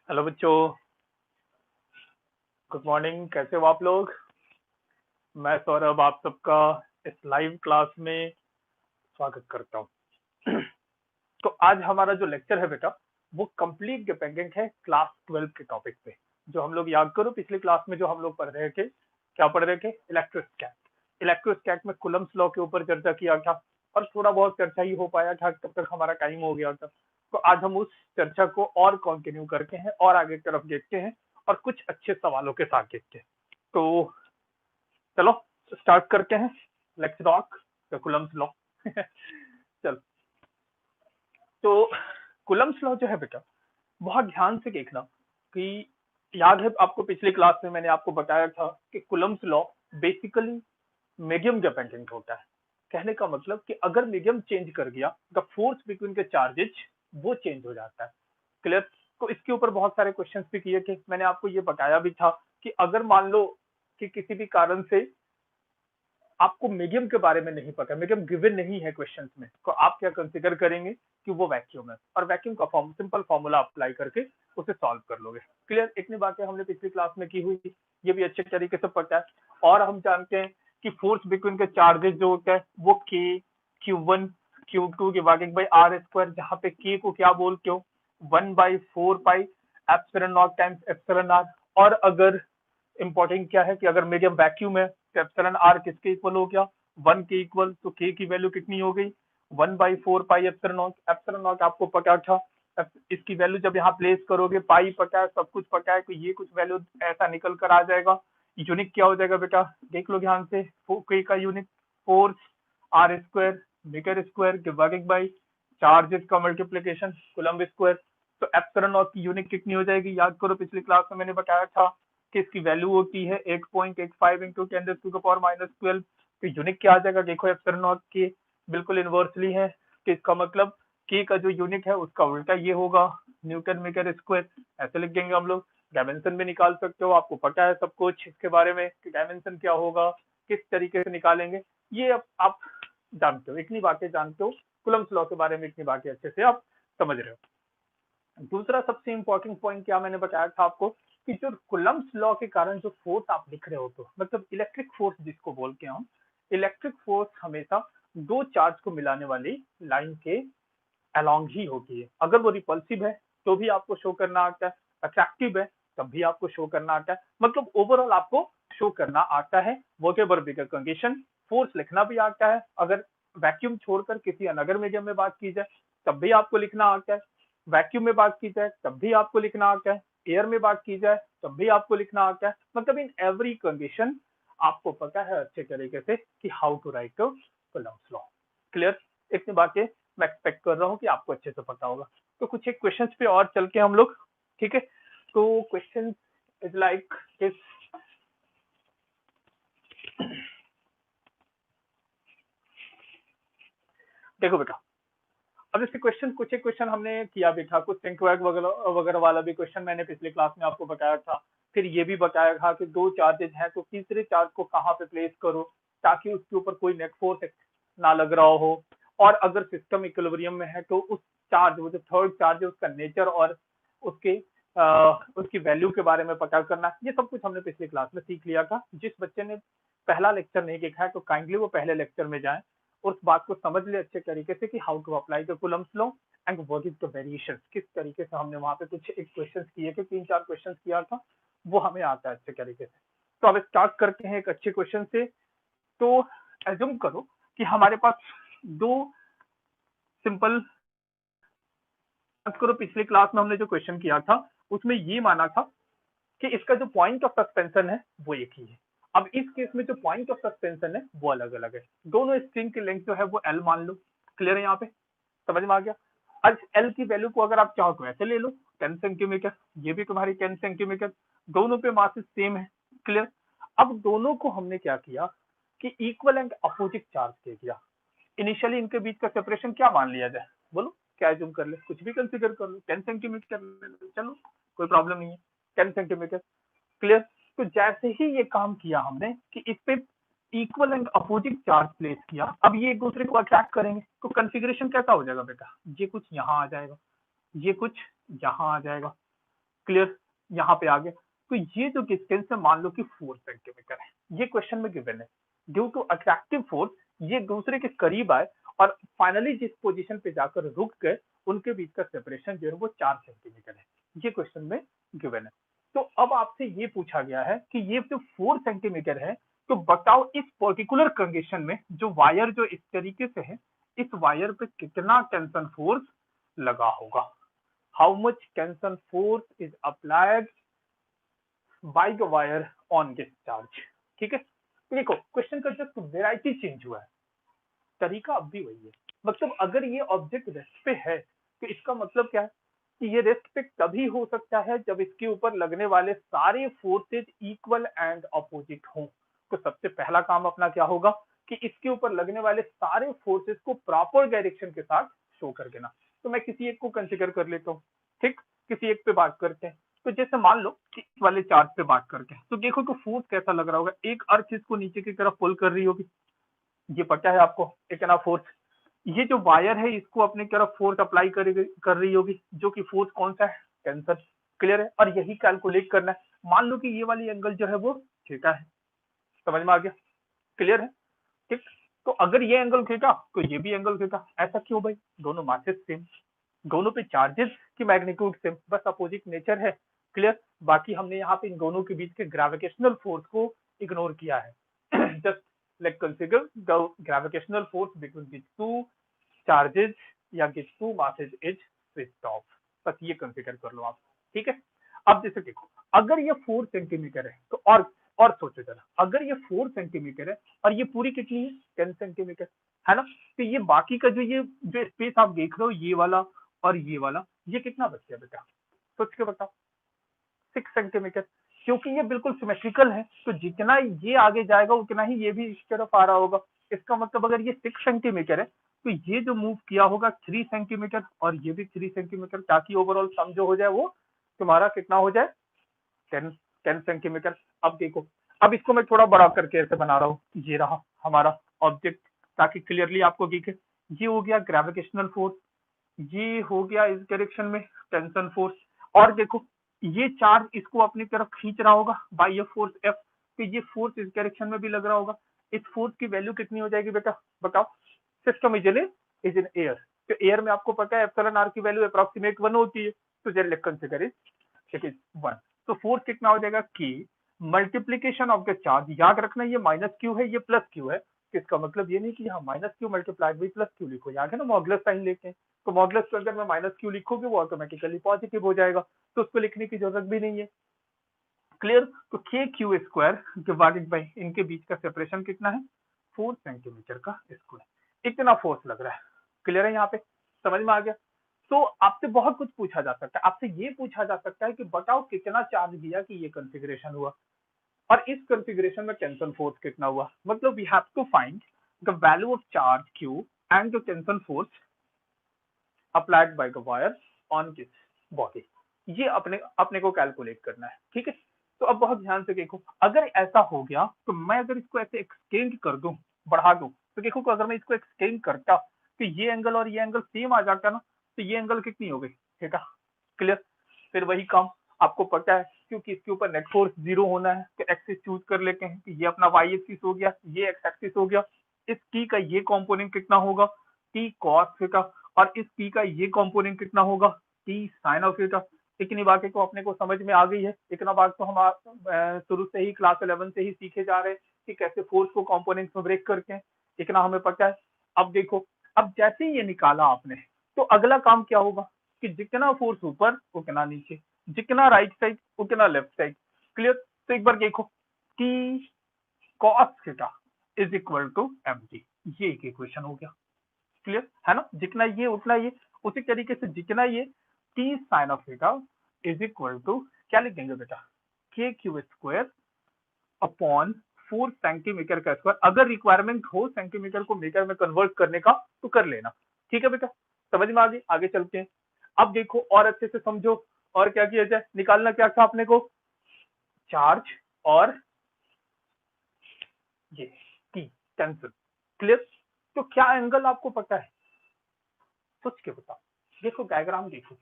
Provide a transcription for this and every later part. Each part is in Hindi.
हेलो बच्चों। Good morning. कैसे हो आप लोग? मैं सौरभ आप सबका इस लाइव क्लास में स्वागत करता हूँ। तो आज हमारा जो लेक्चर है बेटा, वो कंप्लीट डिपेंडेंट है क्लास 12 के टॉपिक पे। जो हम लोग याद करो पिछली क्लास में जो हम लोग पढ़ रहे थे, क्या पढ़ रहे थे? इलेक्ट्रोस्टैटिक में कुलम्स लॉ के ऊपर चर्चा किया था और थोड़ा बहुत चर्चा ही हो पाया था, तब तक हमारा टाइम हो गया था। तो आज हम उस चर्चा को और कंटिन्यू करके हैं और आगे की तरफ देखते हैं और कुछ अच्छे सवालों के साथ देखते हैं। तो चलो स्टार्ट करते हैं। Let's rock the Coulomb's law. चल, तो कुलम्स लॉ जो है बेटा, बहुत ध्यान से देखना कि याद है आपको पिछली क्लास में मैंने आपको बताया था कि Coulomb's law basically medium dependent होता है। कहने का मतलब कि अगर मीडियम चेंज कर गया, द फोर्स बिटवीन के चार्जेज वो चेंज हो जाता है। क्लियर? तो इसके ऊपर बहुत सारे क्वेश्चंस भी किए थे। मैंने आपको ये बताया भी था कि अगर मान लो कि किसी भी कारण से आपको मीडियम के बारे में नहीं पता, मीडियम गिवन नहीं है क्वेश्चंस में, तो आप क्या कंसीडर करेंगे कि वो वैक्यूम है और वैक्यूम का सिंपल फॉर्मूला अप्लाई करके उसे सॉल्व कर लोगे। क्लियर? इतनी बातें हमने पिछली क्लास में की हुई थी, ये भी अच्छे तरीके से पता है। और हम जानते हैं कि फोर्स बिटवीन के चार्जेस जो होता है वो के Q1 Q2 divided by R square, जहाँ पे के को क्या बोलते हो? 1/4 pi epsilon not times epsilon R. और अगर इंपॉर्टेंट क्या है कि अगर मीडियम वैक्यूम है तो एप्सिलॉन आर किसके इक्वल हो गया? 1 के इक्वल। तो के की वैल्यू कितनी हो गई? 1/4 pi epsilon not. Epsilon not आपको पता था, इसकी वैल्यू जब यहाँ प्लेस करोगे, पाई पता है, सब कुछ पता है, तो ये कुछ वैल्यू ऐसा निकल कर आ जाएगा। यूनिट क्या हो जाएगा बेटा? देख लो ध्यान से। के का unit force R square metre square divided by charges का मल्टीप्लीकेशन कूलम्ब स्क्वायर। तो एप्सिलॉन नॉट की यूनिट कितनी हो जाएगी? याद करो पिछली क्लास में मैंने बताया था कि इसकी वैल्यू होती है 8.85 इंटू 10⁻12। तो यूनिट क्या आ जाएगा? देखो एप्सिलॉन नॉट के बिल्कुल इनवर्सली है, कि इसका मतलब के का जो यूनिट है उसका उल्टा ये होगा, न्यूटन मीटर स्क्वायर। ऐसे लिख देंगे हम लोग। डायमेंशन भी निकाल सकते हो, आपको पता है सब कुछ इसके बारे में कि डायमेंशन क्या होगा, किस तरीके से निकालेंगे। ये अब आप जानते हो, इतनी बातें जानते हो कुलम्स लॉ के बारे में, इतनी बातें अच्छे से आप समझ रहे हो। दूसरा सबसे इंपॉर्टेंट पॉइंट क्या मैंने बताया था आपको, कि जो कुलम्स लॉ के कारण जो फोर्स आप लिख रहे हो, तो मतलब इलेक्ट्रिक फोर्स जिसको बोलते हैं हम, इलेक्ट्रिक फोर्स हमेशा दो चार्ज को मिलाने वाली लाइन के अलोंग ही होती है। अगर वो रिपल्सिव है तो भी आपको शो करना आता है, अट्रैक्टिव है तब भी आपको शो करना आता है, मतलब ओवरऑल आपको शो करना आता है। वॉटेवर बिगर कंडीशन, फोर्स लिखना भी आता है। अगर वैक्यूम छोड़कर किसी अनदर मीडियम में बात की जाए तब भी आपको लिखना आता है। वैक्यूम में बात की जाए तब भी आपको लिखना आता है। एयर में बात की जाए तब भी आपको लिखना आता है। मतलब इन एवरी कंडीशन आपको पता है अच्छे तरीके से कि how to write Coulomb's law. Clear? इतनी बातें मैं एक्सपेक्ट कर रहा हूँ कि आपको अच्छे से पता होगा। तो कुछ एक क्वेश्चन पे और चल के हम लोग, ठीक है? तो क्वेश्चन इज लाइक दिस। देखो बेटा, अब इसके क्वेश्चन, कुछ एक क्वेश्चन हमने किया भी था, कुछ थिंक वगैरह वगैरह वाला भी क्वेश्चन मैंने पिछले क्लास में आपको बताया था। फिर ये भी बताया था कि दो चार्जेज हैं तो तीसरे चार्ज को कहाँ पे प्लेस करो ताकि उसके ऊपर कोई नेट फोर्स ना लग रहा हो। और अगर सिस्टम इक्विलिब्रियम में है तो उस चार्ज, वो जो थर्ड चार्ज है, उसका नेचर और उसके उसकी वैल्यू के बारे में पता करना। ये सब कुछ हमने पिछली क्लास में सीख लिया था। जिस बच्चे ने पहला लेक्चर नहीं देखा है तो काइंडली वो पहले लेक्चर में जाए, उस बात को समझ ले अच्छे तरीके से कि how to apply the Coulomb's law and what is the variation. किस तरीके से हमने वहां पे कुछ एक क्वेश्चंस किए थे, 3-4 क्वेश्चंस किया था, वो हमें आता है अच्छे तरीके से। तो अब स्टार्ट करते हैं एक अच्छे क्वेश्चन से। तो एज्यूम करो कि हमारे पास दो सिंपल, करो पिछली क्लास में हमने जो क्वेश्चन किया था उसमें ये माना था कि इसका जो पॉइंट ऑफ सस्पेंशन है वो एक ही है। अब इस केस में जो पॉइंट ऑफ सस्पेंशन है वो अलग अलग है। दोनों स्ट्रिंग की लेंथ जो है वो एल मान लो। क्लियर है? यहाँ पे समझ में आ गया? आज एल की वैल्यू को अगर आप चाहो तो ऐसे ले लो 10 सेंटीमीटर, ये भी तुम्हारी 10 सेंटीमीटर, दोनों पे मासेस सेम है। क्लियर? अब दोनों को हमने क्या किया कि इक्वल एंड अपोजिट चार्ज दे दिया। इनिशियली इनके बीच का सेपरेशन क्या मान लिया जाए? बोलो क्या जूम कर ले, कुछ भी कंसीडर कर लो, 10 सेंटीमीटर, चलो कोई प्रॉब्लम नहीं है, 10 सेंटीमीटर। क्लियर? तो जैसे ही ये काम किया हमने कि इस पे equal and opposite charge place किया, अब ये एक दूसरे को अट्रैक्ट करेंगे तो कॉन्फ़िगरेशन कैसा हो जाएगा बेटा? ये कुछ यहाँ आ जाएगा, ये कुछ यहाँ आ जाएगा। क्लियर, यहाँ पे आ गया। तो ये जो डिस्टेंस है मान लो कि 4 सेंटीमीटर है, ये क्वेश्चन में गिवन है। ड्यू टू अट्रैक्टिव फोर्स ये दूसरे के करीब आए और फाइनली जिस पोजीशन पे जाकर रुक गए उनके बीच का सेपरेशन जो है वो 4 सेंटीमीटर है, ये क्वेश्चन में गिवन है। तो अब आपसे ये पूछा गया है कि ये जो 4 सेंटीमीटर है, तो बताओ इस पर्टिकुलर कंडीशन में जो वायर जो इस तरीके से है, इस वायर पे कितना टेंशन फोर्स लगा होगा। How much tension force is applied by the wire on this charge. ठीक है, तो देखो क्वेश्चन का जस्ट वेराइटी चेंज हुआ है, तरीका अब भी वही है। मतलब अगर ये ऑब्जेक्ट रेस्ट पे है तो इसका मतलब क्या है कि ये रेस्ट पे तभी हो सकता है जब इसके ऊपर लगने वाले सारे फोर्सेज इक्वल एंड अपोजिट हों। तो सबसे पहला काम अपना क्या होगा कि इसके ऊपर लगने वाले सारे फोर्सेस को प्रॉपर डायरेक्शन के साथ शो कर देना। तो मैं किसी एक को कंसीडर कर लेता हूँ, ठीक, किसी एक पे बात करते हैं। तो जैसे मान लो कि इस वाले चार्ज पे बात करके तो देखो तो फोर्स कैसा लग रहा होगा। एक अर्थ इसको नीचे की तरफ पुल कर रही होगी, ये पता है आपको, इतना फोर्स। ये जो वायर है इसको अपनी तरफ फोर्स अप्लाई कर रही होगी, जो कि फोर्स कौन सा है, टेंशन। क्लियर है, और यही कैलकुलेट करना है। मान लो कि ये वाली एंगल जो है वो थीटा है, समझ में आ गया, क्लियर है, ठीक। तो अगर ये एंगल थीटा तो ये भी एंगल थीटा, ऐसा क्यों भाई, दोनों मासेस सेम, दोनों पे चार्जेस की मैग्नीट्यूड सेम, बस अपोजिट नेचर है। क्लियर, बाकी हमने यहाँ पे इन दोनों के बीच के ग्रेविटेशनल फोर्स को इग्नोर किया है। Just like consider the gravitational force between this two charges या this two masses is switched off, बस ये कंसीडर कर लो आप। ठीक है, अब जैसे देखो अगर ये 4 सेंटीमीटर है तो और सोचो जरा, अगर ये 4 सेंटीमीटर है और ये पूरी कितनी है 10 सेंटीमीटर, है ना। तो ये बाकी का जो स्पेस आप देख रहे हो ये वाला और ये वाला, ये कितना बच गया बेटा, सोच के बताओ। 6 सेंटीमीटर, क्योंकि ये बिल्कुल सिमेट्रिकल है तो जितना ये आगे जाएगा उतना ही ये भी इस तरफ आ रहा होगा। इसका मतलब अगर ये 6 सेंटीमीटर है तो ये जो मूव किया होगा 3 सेंटीमीटर और ये भी 3 सेंटीमीटर, ताकि ओवरऑल सम जो हो जाए वो तुम्हारा कितना हो जाए 10 सेंटीमीटर। अब देखो, अब इसको मैं थोड़ा बड़ा करके ऐसे बना रहा हूँ, ये रहा हमारा ऑब्जेक्ट, ताकि क्लियरली आपको दिखे। ये हो गया ग्रेविटेशनल फोर्स, ये हो गया इस डायरेक्शन में टेंशन फोर्स, और देखो ये चार्ज इसको अपनी तरफ खींच रहा होगा बाय ये फोर्स एफ, तो ये फोर्स इस डायरेक्शन में भी लग रहा होगा। इस फोर्स की वैल्यू कितनी हो जाएगी बेटा, बताओ। सिस्टम इज इन एयर, तो एयर में आपको पता है एप्सिलॉन आर की वैल्यू अप्रोक्सीमेट 1 होती है, तो जस्ट कंसीडर इट इज 1। तो फोर्स कितना हो जाएगा कि मल्टीप्लीकेशन ऑफ द चार्ज, याद रखना ये माइनस क्यू है ये प्लस क्यू है, इसका मतलब ये नहीं कि यहाँ minus Q multiplied by plus Q लिखो, याद है ना मॉडुलस साइन लेके, तो मॉडुलस को अगर मैं माइनस क्यू लिखोगे वो ऑटोमेटिकली पॉजिटिव हो जाएगा, तो उसको लिखने की जरूरत भी नहीं है। क्लियर, तो के क्यू स्क्वायर डिवाइडेड बाई इनके बीच का सेपरेशन कितना है 4 सेंटीमीटर का स्क्वायर, इतना फोर्स लग रहा है। क्लियर है, यहाँ पे समझ में आ गया। तो आपसे बहुत कुछ पूछा जा सकता है, आपसे ये पूछा जा सकता है कि बताओ कितना चार्ज दिया कि ये कॉन्फ़िगरेशन हुआ, और इस कॉन्फ़िगरेशन में टेंशन फोर्स कितना हुआ। मतलब we have to find the value of charge Q and the tension force applied by the wire on this body, ये अपने अपने को कैलकुलेट करना है। ठीक है, तो अब बहुत ध्यान से देखो, अगर ऐसा हो गया तो मैं अगर इसको ऐसे एक्सटेंड कर दूं, बढ़ा दूं, तो देखो अगर मैं इसको एक्सटेंड करता तो ये एंगल और ये एंगल सेम आ जाता ना, तो ये एंगल कितनी हो गई थीटा। क्लियर, फिर वही काम आपको पता है, क्योंकि इसके ऊपर नेट फोर्स 0 होना है तो एक्सिस चूज कर लेते हैं कि ये अपना वाई एक्सिस हो गया, ये एक्स एक्सिस हो गया। इस टी का ये कंपोनेंट कितना होगा टी कॉस थीटा, और इस टी का ये कंपोनेंट कितना होगा टी साइन ऑफ थीटा। इतनी बातें तो अपने को समझ में आ गई है, इतना बात तो हम शुरू से ही क्लास 11 से ही सीखे जा रहे हैं कि कैसे फोर्स को कंपोनेंट्स में ब्रेक करते हैं, इतना हमें पता है। अब देखो, अब जैसे ही ये निकाला आपने तो अगला काम क्या होगा कि जितना फोर्स ऊपर उतना नीचे, जितना राइट साइड उतना लेफ्ट साइड। क्लियर, तो एक बार देखो कि cos theta is equal to mg, ये एक इक्वेशन हो गया। क्लियर है ना, जितना ये उतना ये, उसी तरीके से जितना ये t sine of theta is equal to क्या लिख देंगे बेटा K Q square upon 4 centimetre का स्क्वायर। अगर रिक्वायरमेंट हो सेंटीमीटर को मीटर में कन्वर्ट करने का तो कर लेना। ठीक है बेटा, समझ में आगे चलते हैं। अब देखो और अच्छे से समझो, और क्या किया जाए, निकालना क्या था अपने को, चार्ज और ये टी टेंशन। क्लियर, तो क्या एंगल आपको पता है, सोच के बताओ। देखो डायग्राम देखो,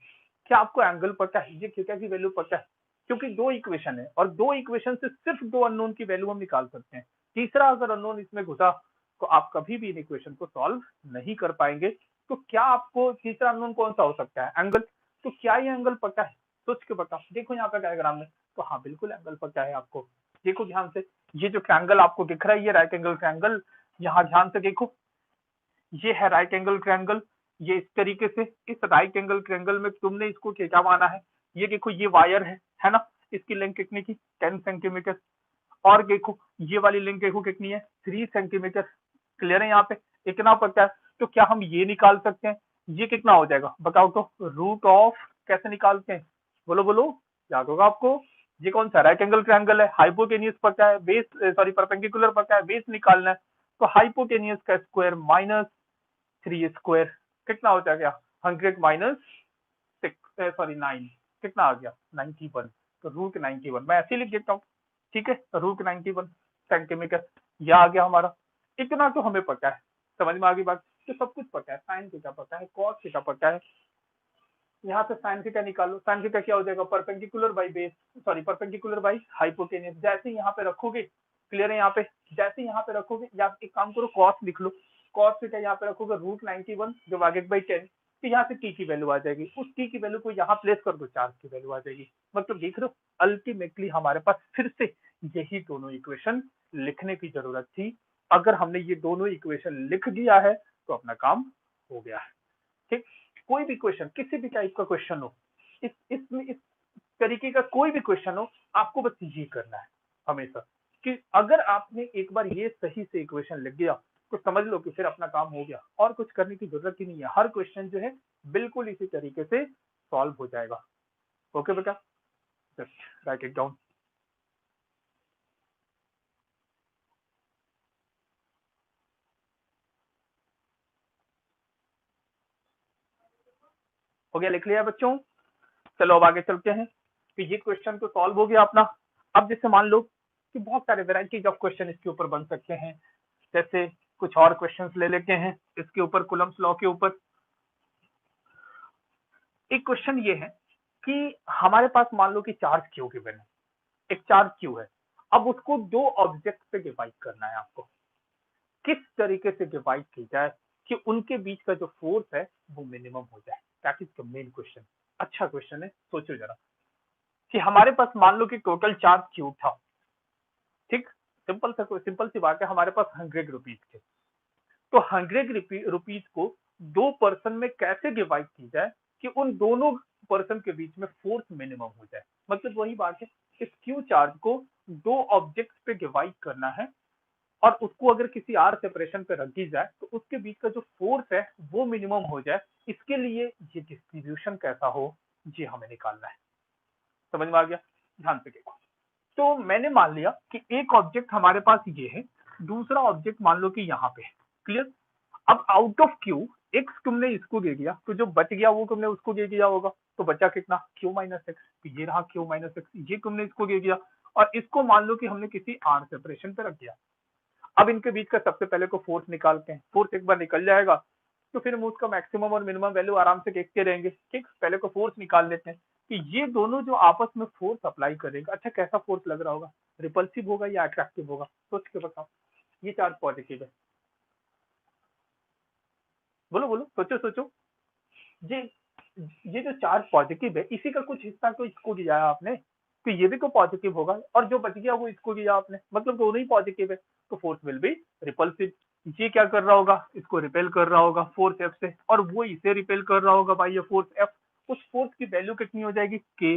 क्या आपको एंगल पता है, ये थीटा की वैल्यू पता है? क्योंकि दो इक्वेशन है और दो इक्वेशन से सिर्फ दो अननोन की वैल्यू हम निकाल सकते हैं। तीसरा अगर अननोन इसमें घुसा तो आप कभी भी इन इक्वेशन को सॉल्व नहीं कर पाएंगे। तो क्या आपको तीसरा अननोन कौन सा हो सकता है? एंगल। तो क्या ये एंगल पता है? सोच के बताओ। देखो यहाँ पे डायग्राम में, तो हाँ बिल्कुल एंगल पता है आपको। देखो ध्यान से, ये जो ट्रायंगल आपको दिख रहा है ये राइट एंगल ट्रायंगल, यहाँ ध्यान से देखो, ये है राइट एंगल ट्रायंगल। ये इस तरीके से, इस राइट एंगल ट्रायंगल में तुमने इसको क्या माना है? ये देखो ये वायर है ना, इसकी लेंथ कितनी की? 10 सेंटीमीटर। और देखो ये वाली लेंथ देखो कितनी है? 3 सेंटीमीटर। क्लियर है यहाँ पे? इतना पता है। तो क्या हम ये निकाल सकते हैं? ये कितना हो जाएगा बताओ तो? रूट ऑफ, कैसे निकालते हैं? बोलो बोलो, याद होगा आपको? ये कौन सा राइट एंगल ट्रायंगल है, हाइपोटेन्यूज पता है, बेस सॉरी परपेंडिकुलर पता है, बेस निकालना है। तो हाइपोटेन्यूज का स्क्वायर माइनस 3 स्क्वायर, कितना हो जाएगा? 100 माइनस 6 सॉरी 9, कितना आ गया? 91। तो रूट 91 मैं ऐसे ही लिख देता हूँ, ठीक है? रूट 91 सेंटीमीटर, यह आ गया हमारा। इतना तो हमें पता है, समझ में आ गई बात? तो सब कुछ पता है, साइन थीटा पता है, कॉस थीटा पता है। यहाँ से साइन थीटा निकालो, साइन थीटा क्या हो जाएगा? Perpendicular by base, sorry perpendicular by hypotenuse. जैसे यहाँ पे रखोगे, क्लियर है यहाँ पे? जैसे यहाँ पे रखोगे, या एक काम करो कॉस लिख लो, कॉस थीटा यहाँ पे रखोगे रूट 91 डिवाइडेड बाई 10, तो यहाँ से टी की वैल्यू आ जाएगी। उस टी की वैल्यू को यहाँ प्लेस कर दो, चार्ज की वैल्यू आ जाएगी। मतलब देख रहे हो, अल्टीमेटली हमारे पास फिर से यही दोनों इक्वेशन लिखने की जरूरत थी। अगर हमने ये दोनों इक्वेशन लिख दिया है तो अपना काम हो गया है, ठीक? कोई भी क्वेश्चन, किसी भी टाइप का क्वेश्चन हो, इस तरीके का कोई भी क्वेश्चन हो, आपको बस ये करना है हमेशा कि अगर आपने एक बार ये सही से इक्वेशन लिख दिया तो समझ लो कि फिर अपना काम हो गया, और कुछ करने की जरूरत ही नहीं है। हर क्वेश्चन जो है बिल्कुल इसी तरीके से सॉल्व हो जाएगा। ओके बेटा, जस्ट राइट इट डाउन। हो गया, लिख लिया बच्चों? चलो अब आगे चलते हैं। तो ये क्वेश्चन तो सॉल्व हो गया अपना। अब जैसे मान लो कि बहुत सारे वेराइटीज ऑफ क्वेश्चन इसके ऊपर बन सकते हैं। जैसे कुछ और क्वेश्चंस ले लेते हैं इसके ऊपर, कूलम्स लॉ के ऊपर। एक क्वेश्चन ये है कि हमारे पास मान लो कि चार्ज क्यू गिवन है, एक चार्ज क्यू है। अब उसको दो ऑब्जेक्ट पे डिवाइड करना है आपको। किस तरीके से डिवाइड की जाए कि उनके बीच का जो फोर्स है वो मिनिमम हो जाए? That is the main question. अच्छा क्वेश्चन है, सोचो जरा कि हमारे पास मान लो कि टोटल चार्ज क्यू था, ठीक? सिंपल सी बात है, हमारे पास 100 रुपीज थे। तो 100 रुपीज को दो पर्सन में कैसे डिवाइड की जाए कि उन दोनों पर्सन के बीच में फोर्स मिनिमम हो जाए? मतलब वही बात है, इस क्यू चार्ज को दो ऑब्जेक्ट्स पे डिवाइड करना है और उसको अगर किसी आर सेपरेशन पे रख दी जाए तो उसके बीच का जो फोर्स है वो मिनिमम हो जाए। इसके लिए ये डिस्ट्रीब्यूशन कैसा हो, ये हमें निकालना है। समझ में आ गया? ध्यान से देखो। तो मैंने मान लिया कि एक ऑब्जेक्ट हमारे पास ये है, दूसरा ऑब्जेक्ट मान लो कि यहाँ पे है। क्लियर? अब आउट ऑफ क्यू एक्स तुमने इसको दे दिया, तो जो बच गया वो तुमने उसको दे दिया होगा, तो बचा कितना? Q minus x. ये रहा क्यू माइनस एक्स, ये तुमने इसको दे दिया, और इसको मान लो कि हमने किसी आर सेपरेशन पे रख दिया। अब इनके बीच का सबसे पहले को फोर्स निकालते हैं। फोर्स एक बार निकल जाएगा तो फिर हम उसका मैक्सिमम और मिनिमम वैल्यू आराम से देखते रहेंगे, ठीक? पहले को फोर्स निकाल लेते हैं कि ये दोनों जो आपस में फोर्स अप्लाई करेगा, अच्छा कैसा फोर्स लग रहा होगा? रिपल्सिव होगा या अट्रैक्टिव होगा? सोच के बताओ। ये चार्ज पॉजिटिव है, बोलो बोलो, सोचो सोचो। ये ये जो चार्ज पॉजिटिव है, इसी का कुछ हिस्सा को इसको दिया है आपने, तो ये भी तो पॉजिटिव होगा, और जो बच गया वो इसको दिया आपने, मतलब दोनों ही पॉजिटिव है, तो फोर्स विल बी रिपल्सिव। ये क्या कर रहा होगा? इसको रिपेल कर रहा होगा फोर्स एफ से, और वो इसे रिपेल कर रहा होगा बाई ये फोर्स एफ। उस फोर्स की वैल्यू कितनी हो जाएगी? के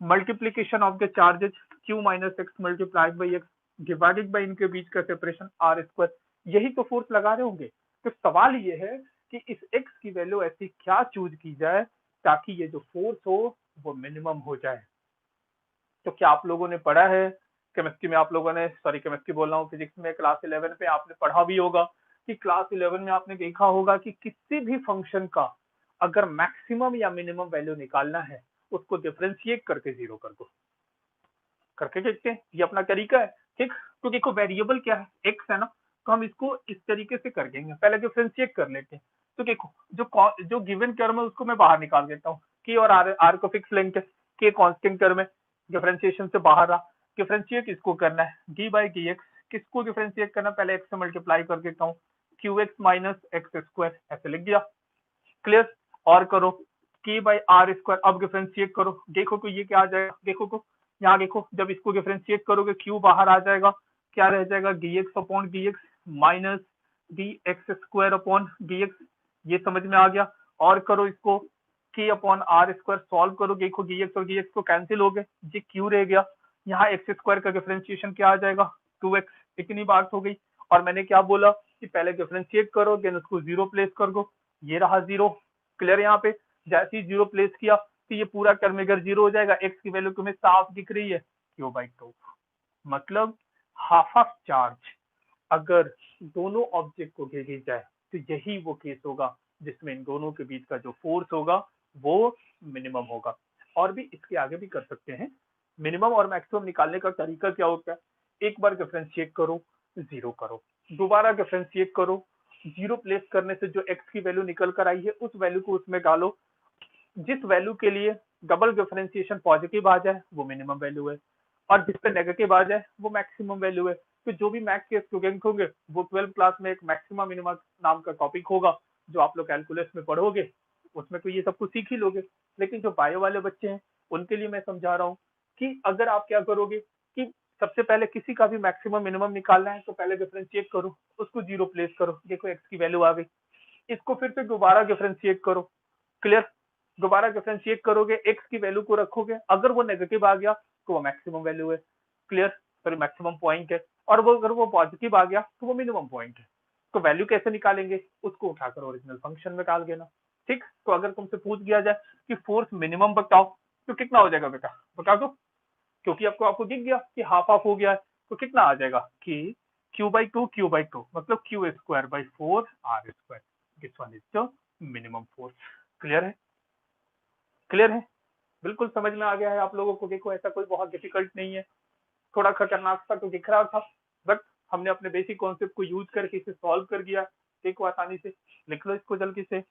multiplication of the charges Q minus x multiplied by x divided by इनके बीच का सेपरेशन आर स्क्वायर। यही तो फोर्स लगा रहे होंगे। तो सवाल ये है कि इस x की वैल्यू ऐसी क्या चूज की जाए ताकि ये जो फोर्स हो वो मिनिमम हो जाए। तो क्या आप लोगों ने पढ़ा है केमिस्ट्री में? आप लोगों ने, सॉरी केमिस्ट्री बोल रहा हूँ, फिजिक्स में क्लास 11 पे आपने पढ़ा भी होगा कि क्लास 11 में आपने देखा होगा कि किसी भी फंक्शन का अगर मैक्सिमम या मिनिमम वैल्यू निकालना है उसको डिफरेंशिएट करके जीरो कर दो। करके देखते हैं, ये अपना तरीका है, ठीक? तो देखो वेरिएबल क्या है? एक्स है ना, तो हम इसको इस तरीके से कर देंगे, पहले डिफरेंशिएट कर लेते हैं। तो देखो जो गिवन टर्म है उसको मैं बाहर निकाल देता हूँ, के और आर को फिक्स लेंगे, के कांस्टेंट टर्म है, डिफरेंशिएशन से बाहर रहा, डिफरेंशिएट किसको करना है, डी बाई डी एक्स, किसको डिफरेंशिएट करना, पहले एक्स से मल्टीप्लाई कर देता हूँ, Q x minus x square, ऐसे लिख दिया, क्लियर। और करो के बाई आर स्क्वायर, अब डिफरेंशिएट करो, देखो तो ये क्या आ जाएगा, देखो तो यहाँ देखो, जब इसको डिफरेंशिएट करोगे क्यू बाहर आ जाएगा, क्या रह जाएगा, D x upon D x minus D x square upon D x, ये समझ में आ गया। और करो इसको के अपॉन आर स्क्वायर, सॉल्व करो, देखो डी एक्स और डी एक्स को कैंसिल हो गए, ये क्यू रह गया, यहाँ एक्स स्क्वायर का डिफरेंशिएशन क्या आ जाएगा, 2x, इतनी बात हो गई। और मैंने क्या बोला कि पहले डिफरेंशिएट करो, देन उसको जीरो प्लेस कर दो, ये रहा जीरो, क्लियर। यहाँ पे जैसे ही जीरो प्लेस किया तो ये पूरा टर्म अगर जीरो हो जाएगा, एक्स की वैल्यू तुम्हें साफ दिख रही है, क्यू बाई टू, मतलब हाफ ऑफ चार्ज अगर दोनों ऑब्जेक्ट को भेजी जाए तो यही वो केस होगा जिसमें इन दोनों के बीच का जो फोर्स होगा वो मिनिमम होगा। और भी इसके आगे भी कर सकते हैं, मिनिमम और मैक्सिमम निकालने का तरीका क्या होता है, एक बार डिफरेंशिएट करो, जीरो करो, दोबारा डिफरेंशिएट करो, जीरो प्लेस करने से जो एक्स की वैल्यू निकल कर आई है उस वैल्यू को उसमें डालो, जिस वैल्यू के लिए डबल डिफरेंशिएशन पॉजिटिव आ जाए वो मिनिमम वैल्यू है, और जिस पे नेगेटिव आ जाए वो मैक्सिमम वैल्यू है। तो जो भी मैथ के स्टूडेंट होंगे वो 12 क्लास में एक मैक्सिमम मिनिमम नाम का टॉपिक होगा जो आप लोग कैलकुलस में पढ़ोगे, उसमें तो ये सब कुछ सीख ही लोगे। लेकिन जो बायो वाले बच्चे हैं उनके लिए मैं समझा रहा हूँ कि अगर आप क्या करोगे कि सबसे पहले किसी का भी मैक्सिमम मिनिमम निकालना है तो पहले डिफरेंशिएट करो, उसको जीरो प्लेस करो, देखो एक्स की वैल्यू आ गई, इसको फिर से दोबारा डिफरेंशिएट करो, क्लियर। दोबारा डिफरेंशिएट करोगे, एक्स की वैल्यू को रखोगे, अगर वो नेगेटिव आ गया तो वो मैक्सिमम वैल्यू है, क्लियर, सॉरी मैक्सिमम पॉइंट है, और वो अगर वो पॉजिटिव आ गया तो वो मिनिमम पॉइंट है। तो वैल्यू कैसे निकालेंगे, उसको उठाकर ओरिजिनल फंक्शन में डाल देना, ठीक। तो अगर तुमसे पूछ दिया जाए कि फोर्स मिनिमम बताओ तो कितना हो जाएगा बेटा, बता दो, क्योंकि आपको आपको दिख गया कि हाफ हाफ हो गया है, तो कितना आ जाएगा कि क्यू बाई टू मतलब Q square by four R square, this one is the minimum force, clear है, क्लियर है, बिल्कुल समझ में आ गया है आप लोगों को। देखो ऐसा कोई बहुत डिफिकल्ट नहीं है, थोड़ा खतरनाक सा तो दिख रहा था, बट हमने अपने बेसिक कॉन्सेप्ट को यूज करके इसे सॉल्व कर दिया। देखो आसानी से लिख लो इसको जल्दी से,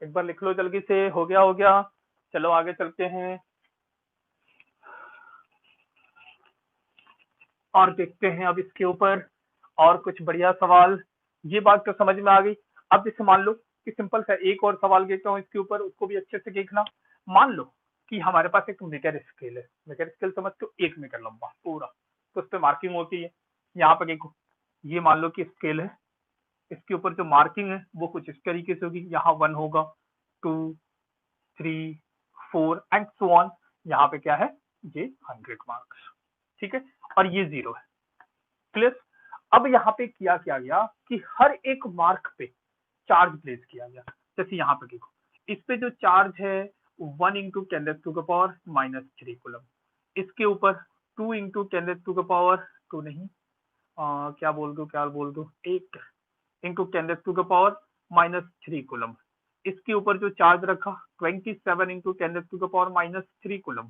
एक बार लिख लो जल्दी से, हो गया हो गया, चलो आगे चलते हैं और देखते हैं अब इसके ऊपर और कुछ बढ़िया सवाल। ये बात तो समझ में आ गई। अब जैसे मान लो कि सिंपल सा एक और सवाल देता हूँ इसके ऊपर, उसको भी अच्छे से देखना। मान लो कि हमारे पास एक मीटर स्केल है, मीटर स्केल समझते हो 1 मीटर लंबा पूरा, तो उस पर मार्किंग होती है। यहाँ पर देखो ये मान लो कि स्केल है, इसके ऊपर जो मार्किंग है वो कुछ इस तरीके से होगी, यहाँ 1 होगा, 2, 3, 4 एंड सो ऑन, यहाँ पे क्या है, ये 100 मार्क्स, ठीक है, और ये 0 है, क्लियर। अब यहाँ पे किया क्या गया कि हर एक मार्क पे चार्ज प्लेस किया गया। जैसे यहाँ पे देखो इस पे जो चार्ज है 1 इंटू 10⁻³ कूलम, इसके ऊपर 2 इंटू 10⁻², नहीं क्या बोल दो 8 इंटू 10⁻³ कूलम, इसके ऊपर जो चार्ज रखा 27 इंटू 10⁻³ कूलम,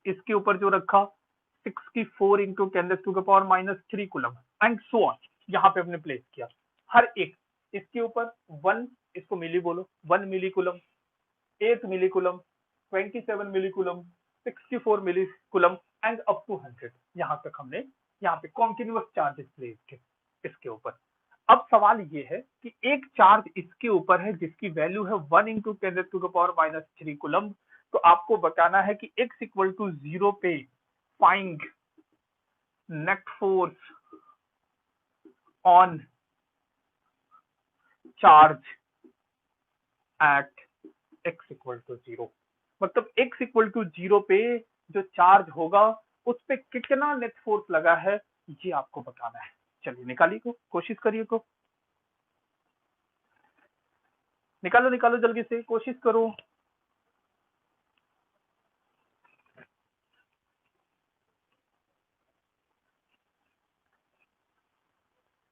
इसके ऊपर जो रखा 64 into 10⁻³ coulomb and so on, यहाँ पे हमने प्लेस किया हर एक, इसके ऊपर 1, इसको मिली बोलो, 1 milli coulomb, 8 milli coulomb, 27 milli coulomb, 64 milli coulomb and up to 100, यहाँ तक हमने यहाँ पे कॉन्टिन्यूअस चार्जेस प्लेस किए इसके ऊपर। अब सवाल ये है कि एक चार्ज इसके ऊपर है जिसकी वैल्यू है 1 इंटू 10⁻³ कूलम, तो आपको बताना है कि x इक्वल टू 0 पे find net force on charge at x equal to 0, मतलब x इक्वल टू 0 पे जो चार्ज होगा उस पे कितना नेट फोर्स लगा है ये आपको बताना है। चलिए निकालिए को, कोशिश करिए को, निकालो निकालो जल्दी से, कोशिश करो।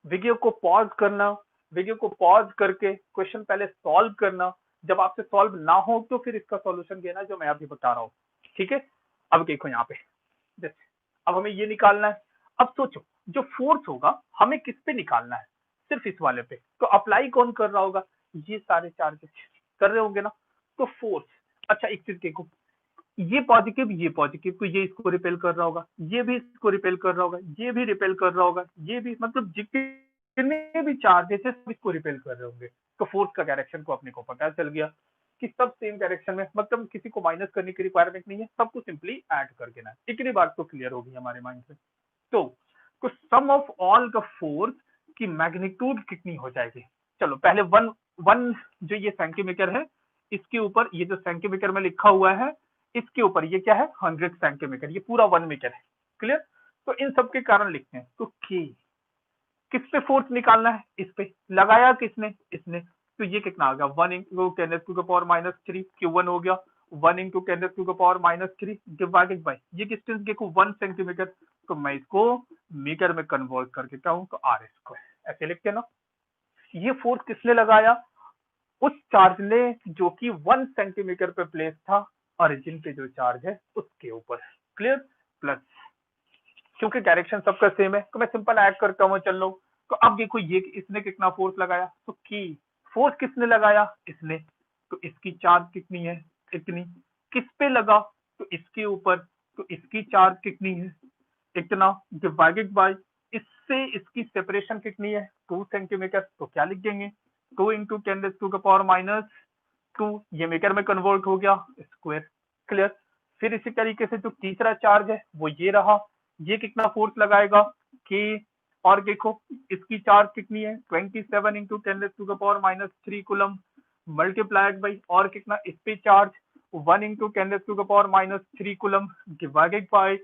वीडियो को पॉज करना, वीडियो को पॉज करके क्वेश्चन पहले सॉल्व करना, जब आपसे सॉल्व ना हो तो फिर इसका सॉल्यूशन देना जो मैं अभी बता रहा हूँ, ठीक है। अब देखो यहाँ पे जैसे अब हमें ये निकालना है। अब सोचो जो फोर्स होगा हमें किस पे निकालना है, सिर्फ इस वाले पे। तो अप्लाई कौन कर रहा होगा, ये सारे चार्जेस कर रहे होंगे ना। तो फोर्स, अच्छा एक चीज देखो, ये पॉजिटिव तो ये इसको रिपेल कर रहा होगा, ये भी इसको रिपेल कर रहा होगा, ये भी रिपेल कर रहा होगा, ये भी, मतलब जितने भी चार्जेस है सब इसको रिपेल कर रहे होंगे। तो फोर्स का डायरेक्शन को अपने को पता चल गया कि सब सेम डायरेक्शन में, मतलब किसी को माइनस करने की रिक्वायरमेंट नहीं है, सबको सिंपली ऐड कर देना है। इतनी बात तो क्लियर होगी हमारे माइंड से। तो सम ऑफ ऑल द फोर्स की मैग्नीट्यूड कितनी हो जाएगी। चलो पहले वन वन जो ये सेंटीमीटर है, इसके ऊपर ये जो सेंटीमीटर में लिखा हुआ है, इसके ऊपर ये क्या है 100 सेंटीमीटर, ये पूरा 1 मीटर है। क्लियर। तो इन सब के कारण लिखते हैं। तो के किस पे फोर्स निकालना है, इस पे लगाया किसने, इसने। तो ये कितना आ गया 1 इंटू 10⁻³ Q1 हो गया, 1 इंटू 10⁻³ डिवाइडेड बाई ये डिस्टेंस देखो 1 सेंटीमीटर। तो मैं इसको मीटर में कन्वर्ट करके क्या हूं, तो R², ऐसे लिखते हैं ना। ये फोर्स किसने लगाया, उस चार्ज ने जो कि 1 सेंटीमीटर पे प्लेस था, ओरिजिन पे जो चार्ज है उसके ऊपर। क्लियर। प्लस क्योंकि डायरेक्शन सबका सेम है तो मैं सिंपल ऐड करता हूँ, चल लो। तो अब देखो ये इसने कितना फोर्स लगाया, तो की फोर्स किसने लगाया, इसने। तो इसकी चार्ज कितनी है, इतनी। किस पे लगा, तो इसके ऊपर। तो इसकी चार्ज कितनी है, इतना, डिवाइडेड बाय इससे इसकी सेपरेशन कितनी है 2 सेंटीमीटर। तो क्या लिख देंगे 2 इंटू 10⁻², ये मीटर में कन्वर्ट हो गया स्क्वायर। क्लियर। फिर इसी तरीके से जो तीसरा चार्ज है वो ये रहा, ये कितना फोर्स लगाएगा कि, और देखो इसकी चार्ज कितनी है 27 इंटू 10⁻³ कूलम मल्टीप्लाइड बाई, और कितना इस पे charge 1 into 10⁻³ coulomb divided by,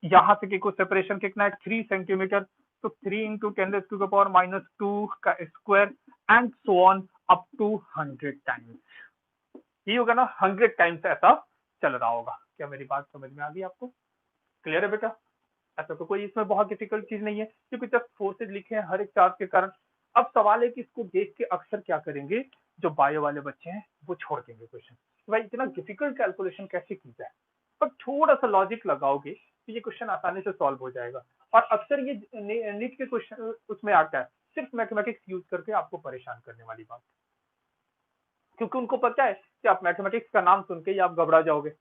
यहाँ से देखो सेपरेशन कितना है 3 सेंटीमीटर। तो 3 इंटू 10⁻² का square and so on up to 100 times. ये होगा ना 100 टाइम्स ऐसा चल रहा होगा। क्या मेरी बात समझ में आ गई आपको, क्लियर है बेटा। ऐसा तो कोई इसमें बहुत डिफिकल्ट चीज नहीं है, क्योंकि जब फोर्सेज लिखे हैं हर एक चार्ज के कारण। अब सवाल है कि इसको देख के अक्सर क्या करेंगे, जो बायो वाले बच्चे हैं वो छोड़ देंगे क्वेश्चन, भाई इतना डिफिकल्ट कैलकुलेशन कैसे की जाए। पर थोड़ा सा लॉजिक लगाओगे तो ये क्वेश्चन आसानी से सॉल्व हो जाएगा। और अक्सर ये नीट के क्वेश्चन उसमें आता है, सिर्फ मैथमेटिक्स यूज करके आपको परेशान करने वाली बात, क्योंकि उनको पता है कि आप मैथमेटिक्स का नाम सुन के ही आप घबरा जाओगे,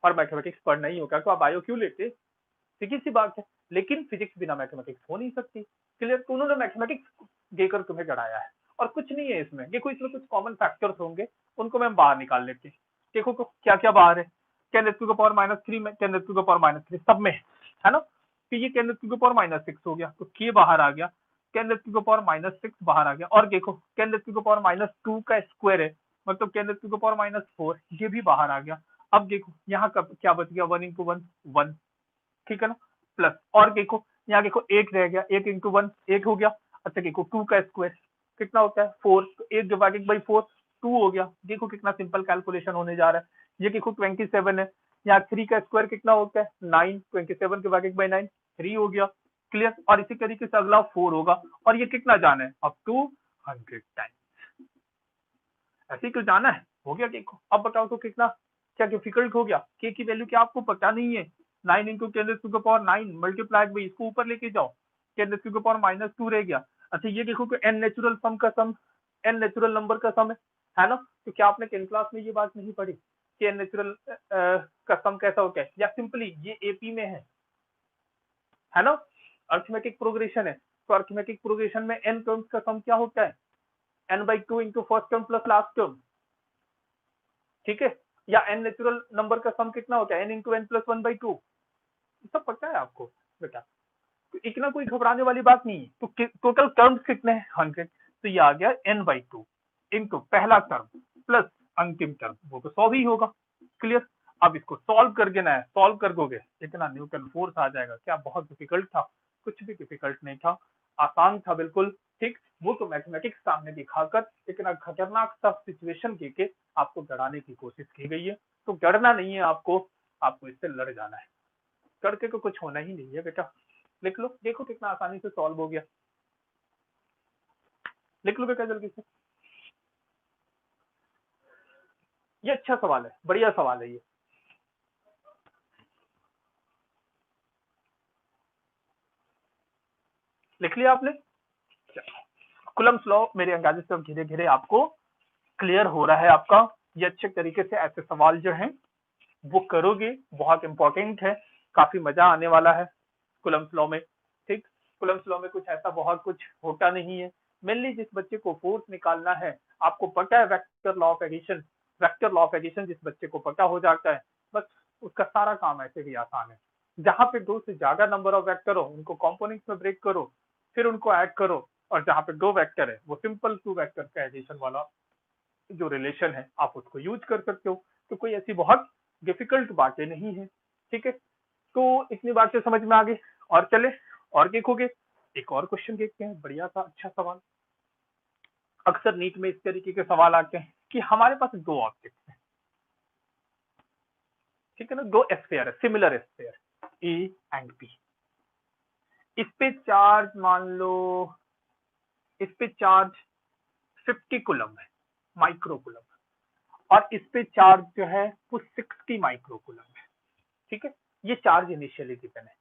और मैथमेटिक्स पढ़ना ही होगा तो आप बायो क्यों लेते, सीधी सी बात है। लेकिन फिजिक्स बिना मैथमेटिक्स हो नहीं सकती। क्लियर। तो उन्होंने मैथमेटिक्स देकर तुम्हें डराया है, और कुछ नहीं है इसमें। देखो इसमें कुछ कॉमन फैक्टर्स होंगे, उनको मैं बाहर निकाल लेते हैं। देखो क्या क्या बाहर है, 10⁻³ में 10⁻³ सब में है ना। तो ये 10⁻⁻6 हो गया, तो के बाहर आ गया, 10⁻⁻6 बाहर आ गया। और देखो 10⁻⁻2 का स्क्वायर है, मतलब 10⁻⁻4 ये भी बाहर आ गया। अब देखो यहाँ का क्या बच गया 1 इंटू 1 1, ठीक है ना। प्लस और देखो यहाँ देखो 8 रह गया, 8 इंटू 1 8 हो गया। अच्छा देखो 2 का स्क्वायर कितना होता है 4, तो 8 डिवाइडेड बाई 4 2 हो गया। देखो कितना सिंपल कैलकुलेशन होने जा रहा है। ये देखो 27 है, यहाँ 3 का स्क्वायर कितना होता है 9, 27 डिवाइडेड बाई 9 3 हो गया। क्लियर। और इसी तरीके से अगला 4 होगा, और ये कितना जाना है अप टू 100 टाइम, ऐसे ही क्यों जाना है। हो गया देखो। अब बताओ तो कितना क्या डिफिकल्ट हो गया, के की वैल्यू क्या आपको पता नहीं है, 9 इंटू 10⁻9 मल्टीप्लाइड बाई इसको ऊपर लेके जाओ 10⁻2 रह गया। अच्छा ये देखो कि एन नेचुरल सम का सम, एन नेचुरल नंबर का सम है ना। तो क्या आपने 10th क्लास में ये बात नहीं पढ़ी कि एन नेचुरल का सम कैसा होता है, या सिंपली ये एपी में है ना, अर्थमेटिक प्रोग्रेशन है। तो अर्थमेटिक प्रोग्रेशन में एन टर्म्स का सम क्या होता है n/2 into first term plus last term, ठीक है। या एन नेचुरल नंबर का सम कितना होता है n इंटू एन प्लस 1/2, सब पता है आपको बेटा। तो इतना कोई घबराने वाली बात नहीं है। तो टोटल टर्म्स कितने हैं 100, तो ये आ गया n/2 इंटू पहला टर्म प्लस अंतिम टर्म, वो तो 100 ही होगा। क्लियर। अब इसको सॉल्व कर देना है, सॉल्व कर दोगे इतना न्यूटन फोर्स आ जाएगा। क्या बहुत डिफिकल्ट था, कुछ भी डिफिकल्ट नहीं था, आसान था बिल्कुल। ठीक। वो तो मैथमेटिक्स सामने दिखाकर इतना खतरनाक सा सिचुएशन देके आपको डराने की कोशिश की गई है। तो डरना नहीं है आपको, आपको इससे लड़ जाना है। करके तो कुछ होना ही नहीं है बेटा। लिख लो, देखो कितना आसानी से सॉल्व हो गया। लिख लो बेटा जल्दी से। ये अच्छा सवाल है, बढ़िया सवाल है ये। लिख लिया आपने। कूलम्ब्स लॉ मेरे अंदाजे से धीरे धीरे आपको क्लियर हो रहा है आपका। ये अच्छे तरीके से ऐसे सवाल जो हैं वो करोगे, बहुत इंपॉर्टेंट है, काफी मजा आने वाला है कूलम्ब्स लॉ में। ठीक, कूलम्ब्स लॉ में कुछ ऐसा बहुत कुछ होता नहीं है। मेनली जिस बच्चे को फोर्स निकालना है, आपको पता है vector law of addition, vector law of addition जिस बच्चे को पता हो जाता है, बस उसका सारा काम ऐसे भी आसान है। जहां पे दो से ज्यादा नंबर ऑफ वेक्टर हो उनको कंपोनेंट्स में ब्रेक करो, फिर उनको ऐड करो, और जहां पे दो वेक्टर है वो सिंपल टू वेक्टर का एडिशन वाला जो रिलेशन है आप उसको यूज कर सकते हो। तो कोई ऐसी बहुत डिफिकल्ट बातें नहीं है। ठीक है, तो इतनी बातें समझ में आ गई। और चले और देखोगे, एक और क्वेश्चन देखते हैं, बढ़िया सा अच्छा सवाल। अक्सर नीट में इस तरीके के सवाल आते हैं कि हमारे पास दो ऑब्जेक्ट है, ठीक है ना, दो स्फीयर है, similar sphere A and B. इस पे चार्ज मान लो, इस पे चार्ज 50 कूलम है, माइक्रो कूलम, और इस पे चार्ज जो है वो 60 माइक्रो कूलम है। ठीक है, ये चार्ज इनिशियली गिवन है।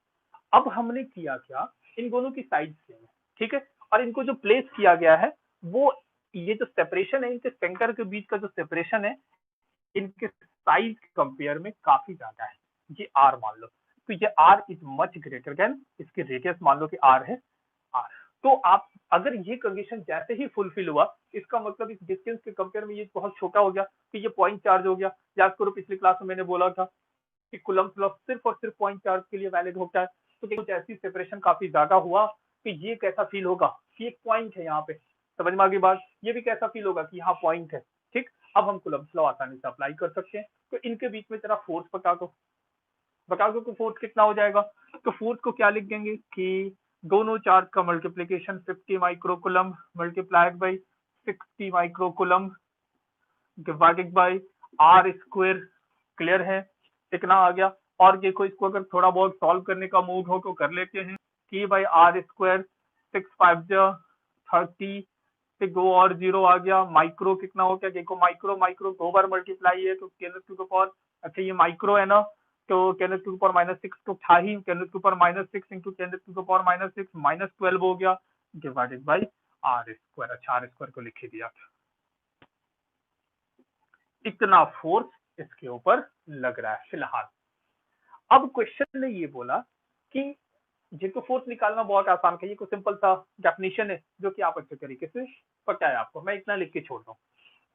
अब हमने किया क्या, इन दोनों की साइड सेम है, ठीक है, और इनको जो प्लेस किया गया है वो, ये जो सेपरेशन है इनके सेंटर के बीच का जो सेपरेशन है, इनके साइज कंपेयर में काफी ज्यादा है। ये आर मान लो, तो ये R is much greater than, इसकी रेडियस मान लो कि आर है, आर। तो आप अगर ये कंडीशन जैसे ही फुलफिल हुआ, इसका मतलब इस डिस्टेंस के कंपेयर में ये बहुत छोटा हो गया, तो ये पॉइंट चार्ज हो गया। याद करो पिछली क्लास में मैंने बोला था कि कूलम्ब्स लॉ सिर्फ और सिर्फ पॉइंट चार्ज के लिए वैलिड होता है। तो कुछ ऐसी सेपरेशन काफी ज्यादा हुआ कि ये कैसा फील होगा कि एक पॉइंट है यहाँ पे, समझ में आ गई बात। ये भी कैसा फील होगा कि यहाँ पॉइंट है। ठीक, अब हम कूलम्ब्स लॉ आसानी से अप्लाई कर सकते हैं। तो इनके बीच में तेरा फोर्स बता दो, बता दो कि फोर्स कितना हो जाएगा। तो फोर्स को क्या लिख देंगे कि दोनों चार्ज का multiplication 50 microcoulomb multiplied by 60 microcoulomb divided by R square. Clear है, इतना आ गया। और देखो इसको अगर थोड़ा बहुत सॉल्व करने का मूड हो तो कर लेते हैं कि बाई आर स्क्वायर 6 5 30 से दो और जीरो आ गया। माइक्रो कितना हो गया, देखो माइक्रो माइक्रो दो बार मल्टीप्लाई है तो 10⁻⁴। अच्छा ये माइक्रो है ना, तो 10⁻⁻6 तो था ही, 10⁻⁻6 इंटू 10⁻⁻6 -12 हो गया डिवाइडेड बाई आर स्क्वायर। अच्छा आर स्क्वायर को लिख दिया। इतना फोर्स इसके ऊपर लग रहा है फिलहाल। अब क्वेश्चन ने ये बोला कि जिनको फोर्स निकालना बहुत आसान है, ये कोई सिंपल सा डेफिनेशन है जो कि आप अच्छे तरीके से पता है आपको, मैं इतना लिख के छोड़ दूं।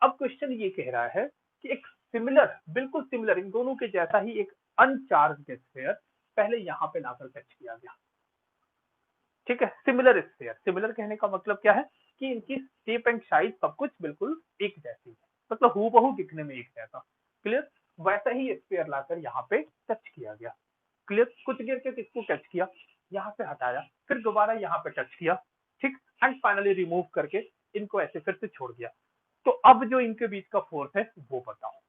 अब क्वेश्चन ये कह रहा है कि एक सिमिलर, बिल्कुल सिमिलर, इन दोनों के जैसा ही एक अनचार्ज स्फीयर पहले यहाँ पे लाकर टच किया गया। ठीक है, सिमिलर स्फीयर, सिमिलर कहने का मतलब क्या है कि इनकी शेप एंड साइज सब कुछ बिल्कुल एक जैसी है, मतलब हूबहू दिखने में एक जैसा। क्लियर, वैसा ही स्फीयर लाकर यहाँ पे टच किया गया। क्लियर, कुछ देर तक इसको टच किया, यहाँ से हटाया, फिर दोबारा यहाँ पे टच किया, ठीक, एंड फाइनली रिमूव करके इनको ऐसे फिर से छोड़ दिया। तो अब जो इनके बीच का फोर्स है वो बताओ,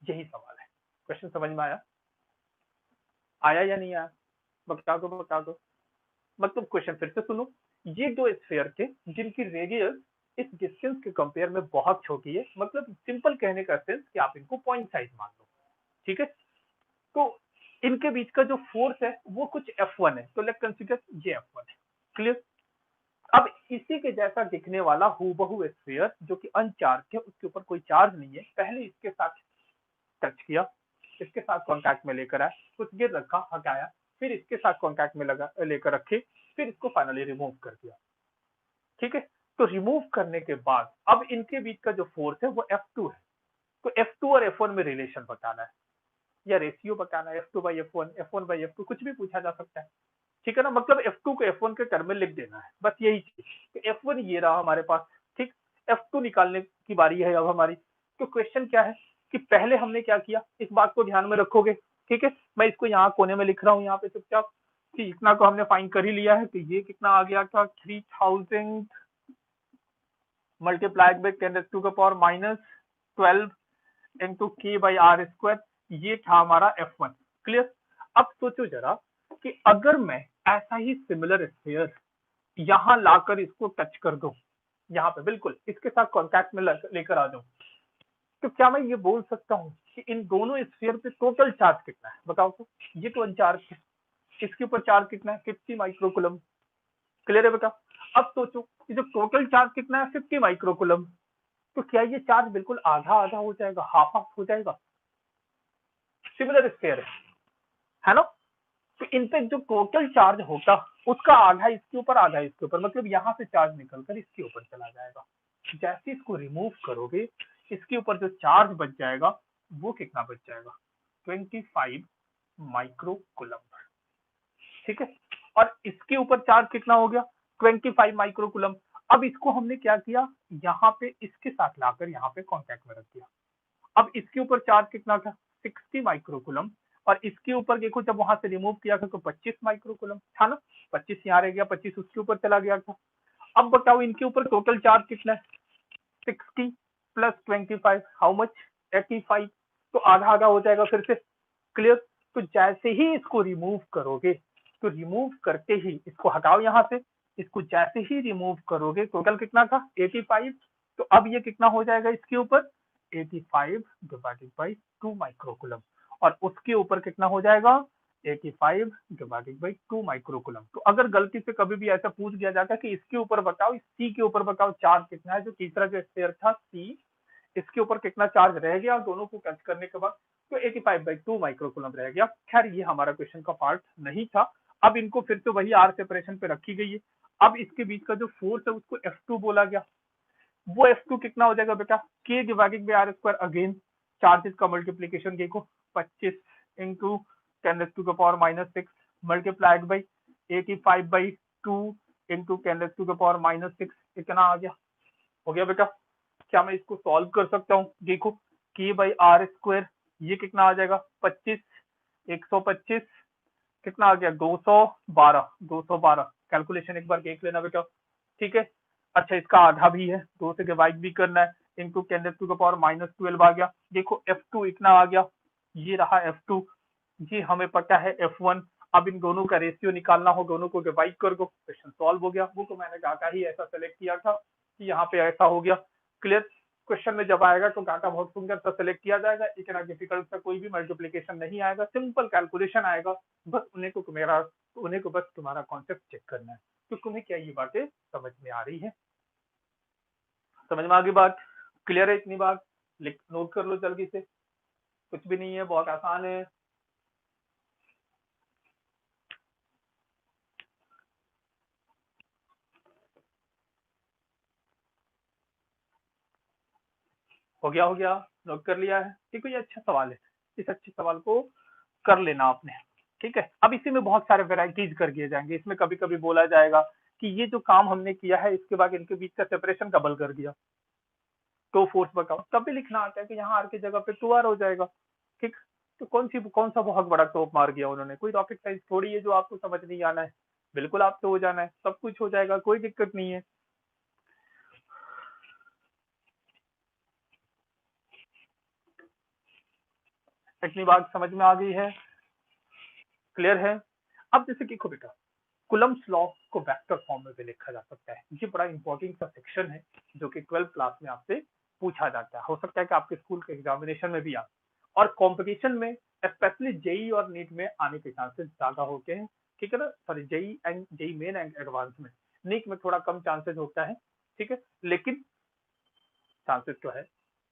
यही सवाल है। क्वेश्चन समझ में आया, आया या नहीं आया, बता दो बता दो। मतलब क्वेश्चन फिर से सुनो, ये दो स्फीयर थे जिनकी रेडियस इस डिस्टेंस के कंपेयर में बहुत छोटी है, मतलब सिंपल कहने का सेंस कि आप इनको पॉइंट साइज मान लो। ठीक है, तो इनके बीच का जो फोर्स है वो कुछ F1 है, तो लेट्स कंसीडर ये F1 है। क्लियर, अब इसी के जैसा दिखने वाला हूबहू स्फीयर जो कि अनचार्ज है, उसके ऊपर कोई चार्ज नहीं है, पहले इसके साथ टच किया, इसके साथ कांटेक्ट में लेकर आया, कुछ देर रखा, हटाया, फिर इसके साथ कांटेक्ट में लगा लेकर रखे, फिर इसको फाइनली रिमूव कर दिया। ठीक है, तो रिमूव करने के बाद अब इनके बीच का जो फोर्स है वो F2 है। तो F2 और F1 में रिलेशन बताना है या रेशियो बताना है, F2/F1, F1/F2, कुछ भी पूछा जा सकता है। ठीक है ना, मतलब F2 को F1 के टर्म में लिख देना है, बस यही चीज। तो F1 ये रहा हमारे पास, ठीक, F2 निकालने की बारी है अब हमारी। तो क्वेश्चन क्या है कि पहले हमने क्या किया, इस बात को ध्यान में रखोगे। ठीक है, मैं इसको यहाँ कोने में लिख रहा हूँ, यहाँ पे चुपचाप, कि इतना को हमने फाइंड कर ही लिया है। तो ये कितना आ गया था, 3000 multiplied by 10⁻⁻12 into k by R square, ये था हमारा F1। क्लियर, अब सोचो जरा कि अगर मैं ऐसा ही सिमिलर स्फीयर यहां लाकर इसको टच कर दूं, यहाँ पे बिल्कुल इसके साथ कांटेक्ट में लेकर आ जाऊं, तो क्या मैं ये बोल सकता हूं कि इन दोनों स्फीयर पे टोटल चार्ज कितना है, बताओ तो। ये तो अनचार्ज है, इसके ऊपर चार्ज कितना है, 50 माइक्रोकुलम। क्लियर है बेटा। अब सोचो कि जो टोटल चार्ज कितना है 50 माइक्रोकुलम, तो क्या ये चार्ज बिल्कुल आधा आधा हो जाएगा, हाफ हाफ हो जाएगा? सिमिलर स्केयर है ना? तो इनफेक्ट जो टोटल चार्ज होगा उसका आधा इसके ऊपर आधा इसके ऊपर, मतलब यहाँ से चार्ज निकलकर इसके ऊपर चला जाएगा। जैसे इसको रिमूव करोगे इसके ऊपर जो चार्ज बच जाएगा वो कितना बच जाएगा? 25 माइक्रोकुलम। ठीक है, और इसके ऊपर चार्ज कितना हो गया? 25 माइक्रोकुलम। अब इसको हमने क्या किया, यहाँ पे इसके साथ लाकर यहाँ पे कॉन्टैक्ट में रख दिया। अब इसके ऊपर चार्ज कितना था? 60 माइक्रोकुलम। और इसके ऊपर देखो जब वहां से रिमूव किया था तो 25 माइक्रोकुलम था ना, 25 यहाँ रह गया, 25 उसके ऊपर चला गया था। अब बताओ इनके ऊपर टोटल चार्ज कितना है? 60 प्लस 25 हाउ मच? 85। तो आधा आधा हो जाएगा फिर से। क्लियर? तो जैसे ही इसको रिमूव करोगे, तो रिमूव करते ही इसको हटाओ यहाँ से, इसको जैसे ही रिमूव करोगे टोटल कितना था? 85। तो अब ये कितना हो जाएगा इसके ऊपर? 85 डिवाइडेड बाई 2 माइक्रोकुलम। और उसके ऊपर कितना हो जाएगा? 85 डिवाइडेड बाई 2 माइक्रोकुलम। तो अगर गलती से कभी भी ऐसा पूछ दिया जाता कि इसके ऊपर बताओ, इस सी के ऊपर बताओ चार्ज कितना है, जो तीसरा जो स्फीयर था सी, इसके ऊपर कितना चार्ज रह गया दोनों को टच करने के बाद? तो 85/2 माइक्रोकुलम रह गया। खैर ये हमारा क्वेश्चन का पार्ट नहीं था। अब इनको फिर से वही आर सेपरेशन पे रखी गई है। अब इसके बीच का जो फोर्स है उसको F2 बोला गया। वो F2 कितना हो जाएगा बेटा? K divided by R square. Again charges का मल्टीप्लीकेशन देखो, 25 इंटू 10⁻⁻6 मल्टीप्लाइड बाई 85/2 इंटू 10⁻⁻6। इतना आ गया। हो गया बेटा? क्या मैं इसको सॉल्व कर सकता हूँ? देखो K बाई आर स्क्वायर, ये कितना आ जाएगा? 25, 125, कितना आ गया? 212। 212 कैलकुलेशन एक बार देख लेना बेटा। ठीक है, अच्छा इसका आधा भी है, 2 से डिवाइड भी करना है, इंटू 10⁻⁻12 आ गया। देखो F2 इतना आ गया, ये रहा F2, ये हमें पता है F1। अब इन दोनों का रेशियो निकालना हो, दोनों को डिवाइड कर दो, क्वेश्चन सॉल्व हो गया। वो तो मैंने डाटा ही ऐसा सेलेक्ट किया था कि यहाँ पे ऐसा हो गया। क्लियर? क्वेश्चन में जब आएगा तो डाटा बहुत सुंदर सा सेलेक्ट किया जाएगा, इतना डिफिकल्ट सा कोई भी मल्टीप्लीकेशन नहीं आएगा, सिंपल कैलकुलेशन आएगा। बस उन्हें को बस तुम्हारा कॉन्सेप्ट चेक करना है तो तुम्हें क्या ये बातें समझ में आ रही है? समझ में आ गई बात? क्लियर है इतनी बात? लिख नोट कर लो जल्दी से, कुछ भी नहीं है, बहुत आसान है। हो गया? हो गया? नोट कर लिया है? ठीक है, ये अच्छा सवाल है, इस अच्छे सवाल को कर लेना आपने। ठीक है, अब इसी में बहुत सारे वेराइटीज कर दिए जाएंगे। इसमें कभी कभी बोला जाएगा कि ये जो काम हमने किया है इसके बाद इनके बीच का सेपरेशन डबल कर दिया, तो फोर्स बताओ। तब भी लिखना आता है कि यहाँ आर की जगह पे 2R हो जाएगा। ठीक, तो कौन सा बहुत बड़ा टॉप मार दिया उन्होंने? कोई रॉकेट साइंस थोड़ी है जो आपको समझ नहीं आना है, बिल्कुल आपसे हो जाना है, सब कुछ हो जाएगा, कोई दिक्कत नहीं है। इतनी बात समझ में आ गई है? क्लियर है? अब जैसे देखो बेटा, कुलम्स लॉ को वेक्टर फॉर्म में भी लिखा जा सकता है। ये बड़ा इंपॉर्टेंट सा सेक्शन है जो कि 12th क्लास में आपसे पूछा जाता है, हो सकता है कि आपके स्कूल के एग्जामिनेशन में भी आ, और कंपटीशन में स्पेशली जेई और नीट में आने के चांसेस ज्यादा होते हैं। ठीक है ना? Sorry, JEE Main and advance में, नीट में थोड़ा कम चांसेस होता है। ठीक है, लेकिन चांसेस तो है,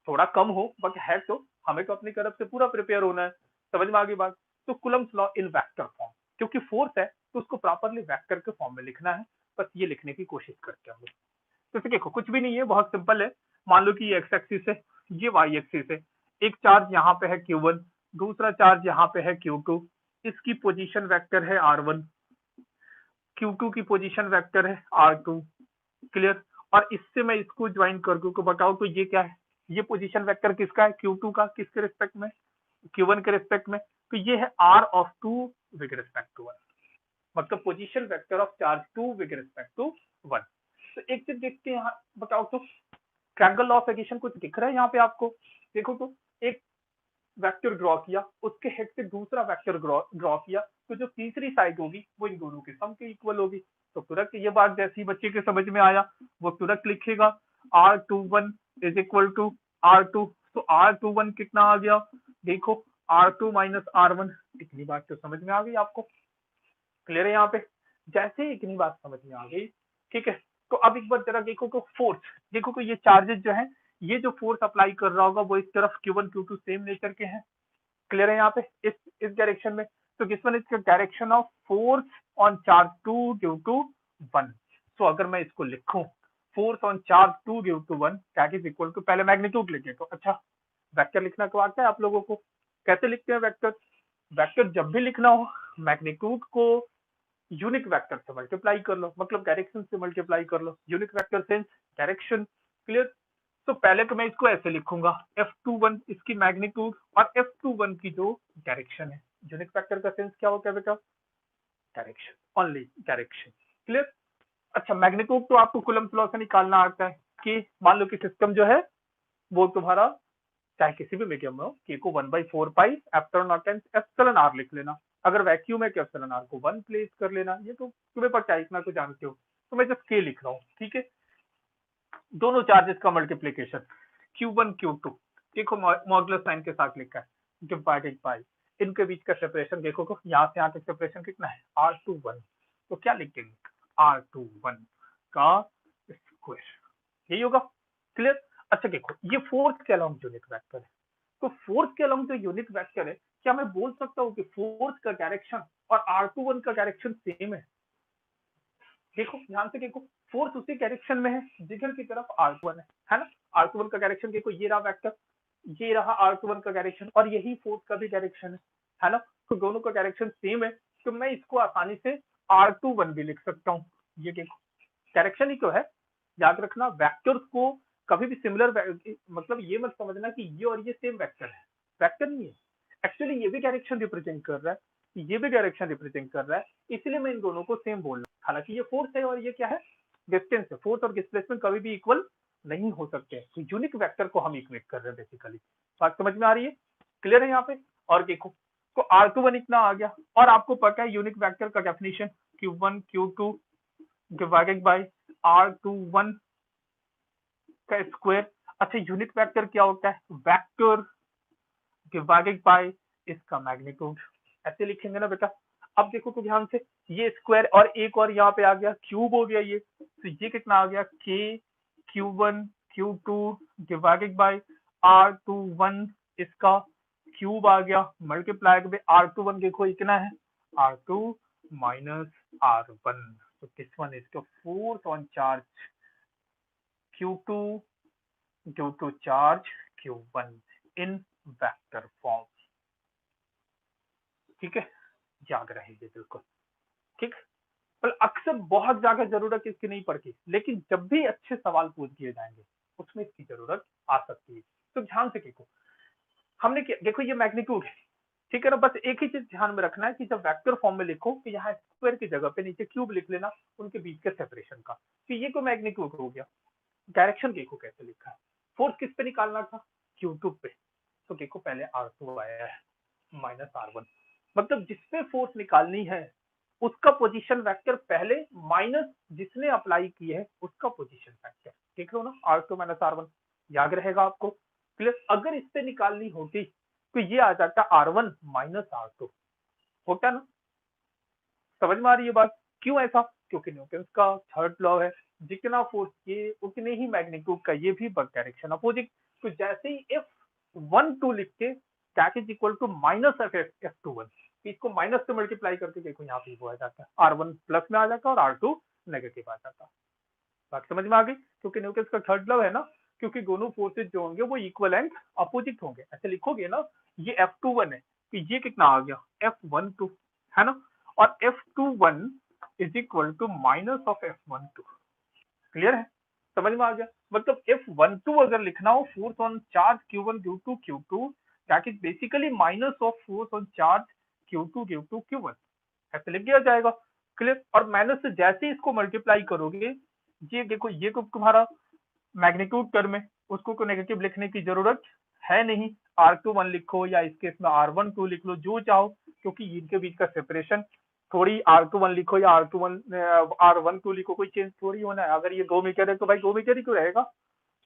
थोड़ा कम हो बट है, तो हमें तो अपनी तरफ से पूरा प्रिपेयर होना है। समझ में आ गई बात? तो coulomb's law in vector form, क्योंकि फोर्स है तो उसको प्रॉपरली वेक्टर के फॉर्म में लिखना है। बस ये लिखने की कोशिश करते हैं हम लोग। तो देखो कुछ भी नहीं है, बहुत सिंपल है। मान लो कि ये एक्स एक्सिस है, ये वाई एक्सिस है। एक चार्ज यहाँ पे है Q1, दूसरा चार्ज यहाँ पे है Q2। इसकी पोजीशन वेक्टर है R1, Q2 की पोजीशन वेक्टर है R2। क्लियर? और इससे मैं इसको ज्वाइन कर दूं तो बताओ तो ये क्या है? ये पोजीशन वेक्टर किसका है? Q2 का। किसके रिस्पेक्ट में? Q1 के रिस्पेक्ट में। तो ये है R of 2 with respect to 1, मतलब position vector of charge 2 with respect to 1। तो एक चीज देखते हैं यहाँ, बताओ तो ट्रायंगल लॉ ऑफ एडिशन कुछ दिख रहा है यहाँ पे आपको? देखो तो, एक वेक्टर ड्रॉ किया, उसके हेड से दूसरा वेक्टर ड्रॉ किया, तो जो तीसरी साइड होगी वो इन दोनों के सम के इक्वल होगी। तो तुरंत ये बात जैसी बच्चे के समझ में आया, वो तुरंत लिखेगा R21 is equal to R2। तो R21 कितना आ गया? देखो R2 माइनस R1। इतनी बात तो समझ में आ गई आपको? क्लियर है यहाँ पे? जैसे ही इतनी बात समझ में आ गई, ठीक है, तो अब एक बार जरा देखो को फोर्स, देखो को ये चार्जेस जो है, ये जो फोर्स अप्लाई कर रहा होगा वो इस तरफ Q1 Q2 सेम नेचर के हैं। क्लियर है यहाँ पे इस डायरेक्शन में। तो किस वन इसका direction of force on charge 2 due to 1। So अगर मैं इसको लिखूं force on charge 2 due to 1 that is equal to, पहले मैग्नीट्यूड लिखे तो अच्छा वेक्टर लिखना को आता है आप लोगों को, कैसे लिखते हैं वेक्टर? वेक्टर जब भी लिखना हो मैग्नीट्यूड को यूनिक वेक्टर से मल्टीप्लाई कर लो, मतलब डायरेक्शन से मल्टीप्लाई कर लो, unit vector sense direction. Clear? तो पहले तो मैं इसको ऐसे लिखूंगा F21 इसकी मैग्नीट्यूड और F21 की जो डायरेक्शन है। यूनिक वेक्टर का सेंस क्या होता है बेटा? Direction, only direction. क्लियर? अच्छा मैग्नीट्यूड तो आपको कूलम्ब लॉ से निकालना आता है कि मान लो कि सिस्टम जो है वो तुम्हारा चाहे किसी भी मीडियम में हो, के को 1/4 pi epsilon not times epsilon R लिख लेना। अगर वैक्यूम है तो एप्सिलॉन आर को 1 प्लेस कर लेना, ये तो तुम्हें पता है, इतना तो जानते हो। तो मैं जस्ट के लिख रहा हूँ, ठीक है। दोनों चार्जेस का मल्टीप्लीकेशन Q1 Q2 देखो मॉडुलस साइन के साथ लिखा है, डिवाइडेड बाय इनके बीच का सेपरेशन देखो को, यहाँ से यहाँ तक सेपरेशन कितना है R21। तो क्या लिख देंगे R21 का स्क्वायर, यही होगा। क्लियर? अच्छा देखो ये फोर्स के अलोंग यूनिट वेक्टर है, तो फोर्स के अलोंग जो यूनिट वेक्टर है, क्या मैं बोल सकता हूँ कि फोर्स का डायरेक्शन और R21 का डायरेक्शन सेम है? देखो ध्यान से देखो, फोर्स उसी डायरेक्शन में है जिधर की तरफ R21 है ना। R21 का डायरेक्शन देखो, ये रहा वेक्टर, ये रहा R21 का डायरेक्शन और यही फोर्स का भी डायरेक्शन है ना। तो दोनों का डायरेक्शन सेम है, तो मैं इसको आसानी से R21 भी लिख सकता हूँ। ये देखो डायरेक्शन ही तो है, याद रखना वेक्टर्स को कभी भी सिमिलर, मतलब ये मत समझना कि ये और ये सेम वेक्टर है, वेक्टर नहीं है। एक्चुअली ये भी डायरेक्शन रिप्रेजेंट कर रहा है, ये भी डायरेक्शन रिप्रेजेंट कर रहा है, इसलिए मैं इन दोनों को सेम बोल रहा हूँ। हालांकि ये फोर्स है और ये क्या है, डिस्टेंस है। फोर्स और डिस्प्लेसमेंट कभी भी इक्वल नहीं हो सकते, तो यूनिक वेक्टर को हम इक्वेट कर रहे हैं बेसिकली। बात समझ में आ रही है? क्लियर है यहाँ पे? और देखो तो R21 इतना आ गया, और आपको पता है यूनिक वेक्टर का definition Q1 Q2 divided by R21 का स्क्वायर। अच्छा यूनिट वेक्टर क्या होता है? वेक्टर डिवाइडेड बाय इसका मैग्नीट्यूड, ऐसे लिखेंगे ना बेटा। अब देखो तो ध्यान से, ये स्क्वायर और एक और यहाँ पे आ गया क्यूब हो गया ये, तो ये कितना आ गया के Q1 Q2 divided by R21 इसका क्यूब आ गया, मल्टीप्लाई बाय R21 देखो इतना है R2 माइनस R1। तो this one is the force on charge Q2 due to charge Q1 in vector form। ठीक है, याद रहेगी बिल्कुल। ठीक, पर अक्सर बहुत ज्यादा जरूरत इसकी नहीं पड़ती, लेकिन जब भी अच्छे सवाल पूछ दिए जाएंगे उसमें इसकी जरूरत आ सकती है। तो ध्यान से देखो, हमने देखो ये मैग्नीट्यूड है, ठीक है ना। बस एक ही चीज ध्यान में रखना है कि जब वेक्टर फॉर्म में लिखो कि यहाँ स्क्वायर की जगह पे नीचे क्यूब लिख लेना, उनके बीच के सेपरेशन का। तो ये तो मैग्नीट्यूड हो गया। डायरेक्शन देखो कैसे लिखा है, फोर्स किस पे निकालना था? Q2 पे। तो देखो पहले R2 आया है माइनस R1, मतलब जिसपे फोर्स निकालनी है उसका पोजीशन वेक्टर पहले माइनस जिसने अप्लाई की है उसका पोजीशन वेक्टर। देख लो ना R2 माइनस R1, याद रहेगा आपको। क्लियर? अगर इस पे निकालनी होती तो ये आ जाता R1 माइनस R2, होता ना। समझ में आ रही है बात? क्यों ऐसा? क्योंकि न्यूटन का थर्ड लॉ है, जितना फोर्स ये उतने ही मैग्नीट्यूड का ये भी बट डायरेक्शन अपोजिट। तो जैसे ही F12 लिख के that is equal to minus F21, इसको माइनस से मल्टीप्लाई करके देखो यहाँ पे वो आ जाता है R1 प्लस में आ जाता है और R2 नेगेटिव आ जाता है। बात समझ में आ गई? क्योंकि न्यूटन का थर्ड लॉ है ना, क्योंकि दोनों फोर्सेज जो होंगे वो इक्वल एंड अपोजिट होंगे। ऐसे लिखोगे ना, ये F21 है तो ये कितना आ गया F12, है ना। और F21 is equal to minus of F12। Clear है? समझ में आ गया? मतलब F12 अगर लिखना हो force on charge Q1 due to Q2 that is basically minus of force on charge Q2 due to Q1, ऐसे लिख दिया जाएगा। क्लियर? और माइनस से जैसे इसको मल्टीप्लाई करोगे, ये देखो ये तो तुम्हारा मैग्नीट्यूड टर्म है, उसको को नेगेटिव लिखने की जरूरत है नहीं। R21 लिखो या इस केस में R12 लिख लो, जो चाहो, क्योंकि इनके बीच का सेपरेशन थोड़ी R21 लिखो या R12 लिखो, कोई चेंज थोड़ी होना है। अगर ये 2 मीटर है तो भाई 2 मीटर ही तो रहेगा।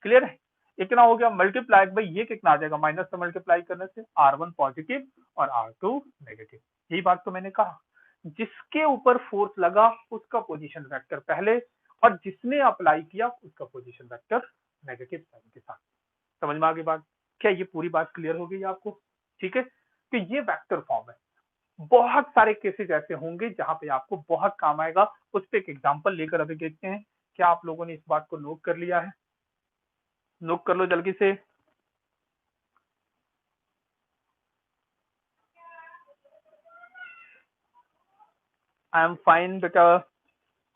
क्लियर है? इतना हो गया मल्टीप्लाई भाई, ये कितना आ जाएगा माइनस से मल्टीप्लाई करने से R1 पॉजिटिव और R2 नेगेटिव। यही बात तो मैंने कहा, जिसके ऊपर फोर्स लगा उसका पोजीशन वेक्टर पहले और जिसने अप्लाई किया उसका पोजीशन वेक्टर नेगेटिव साइन के साथ। समझ में आ गई बात? क्या ये पूरी बात क्लियर हो गई आपको? ठीक है, तो ये वेक्टर फॉर्म है। बहुत सारे केसेस ऐसे होंगे जहां पे आपको बहुत काम आएगा, उस पर एक एग्जाम्पल लेकर अभी देखते हैं। क्या आप लोगों ने इस बात को नोट कर लिया है? नोट कर लो जल्दी से। आई एम फाइन बेटा,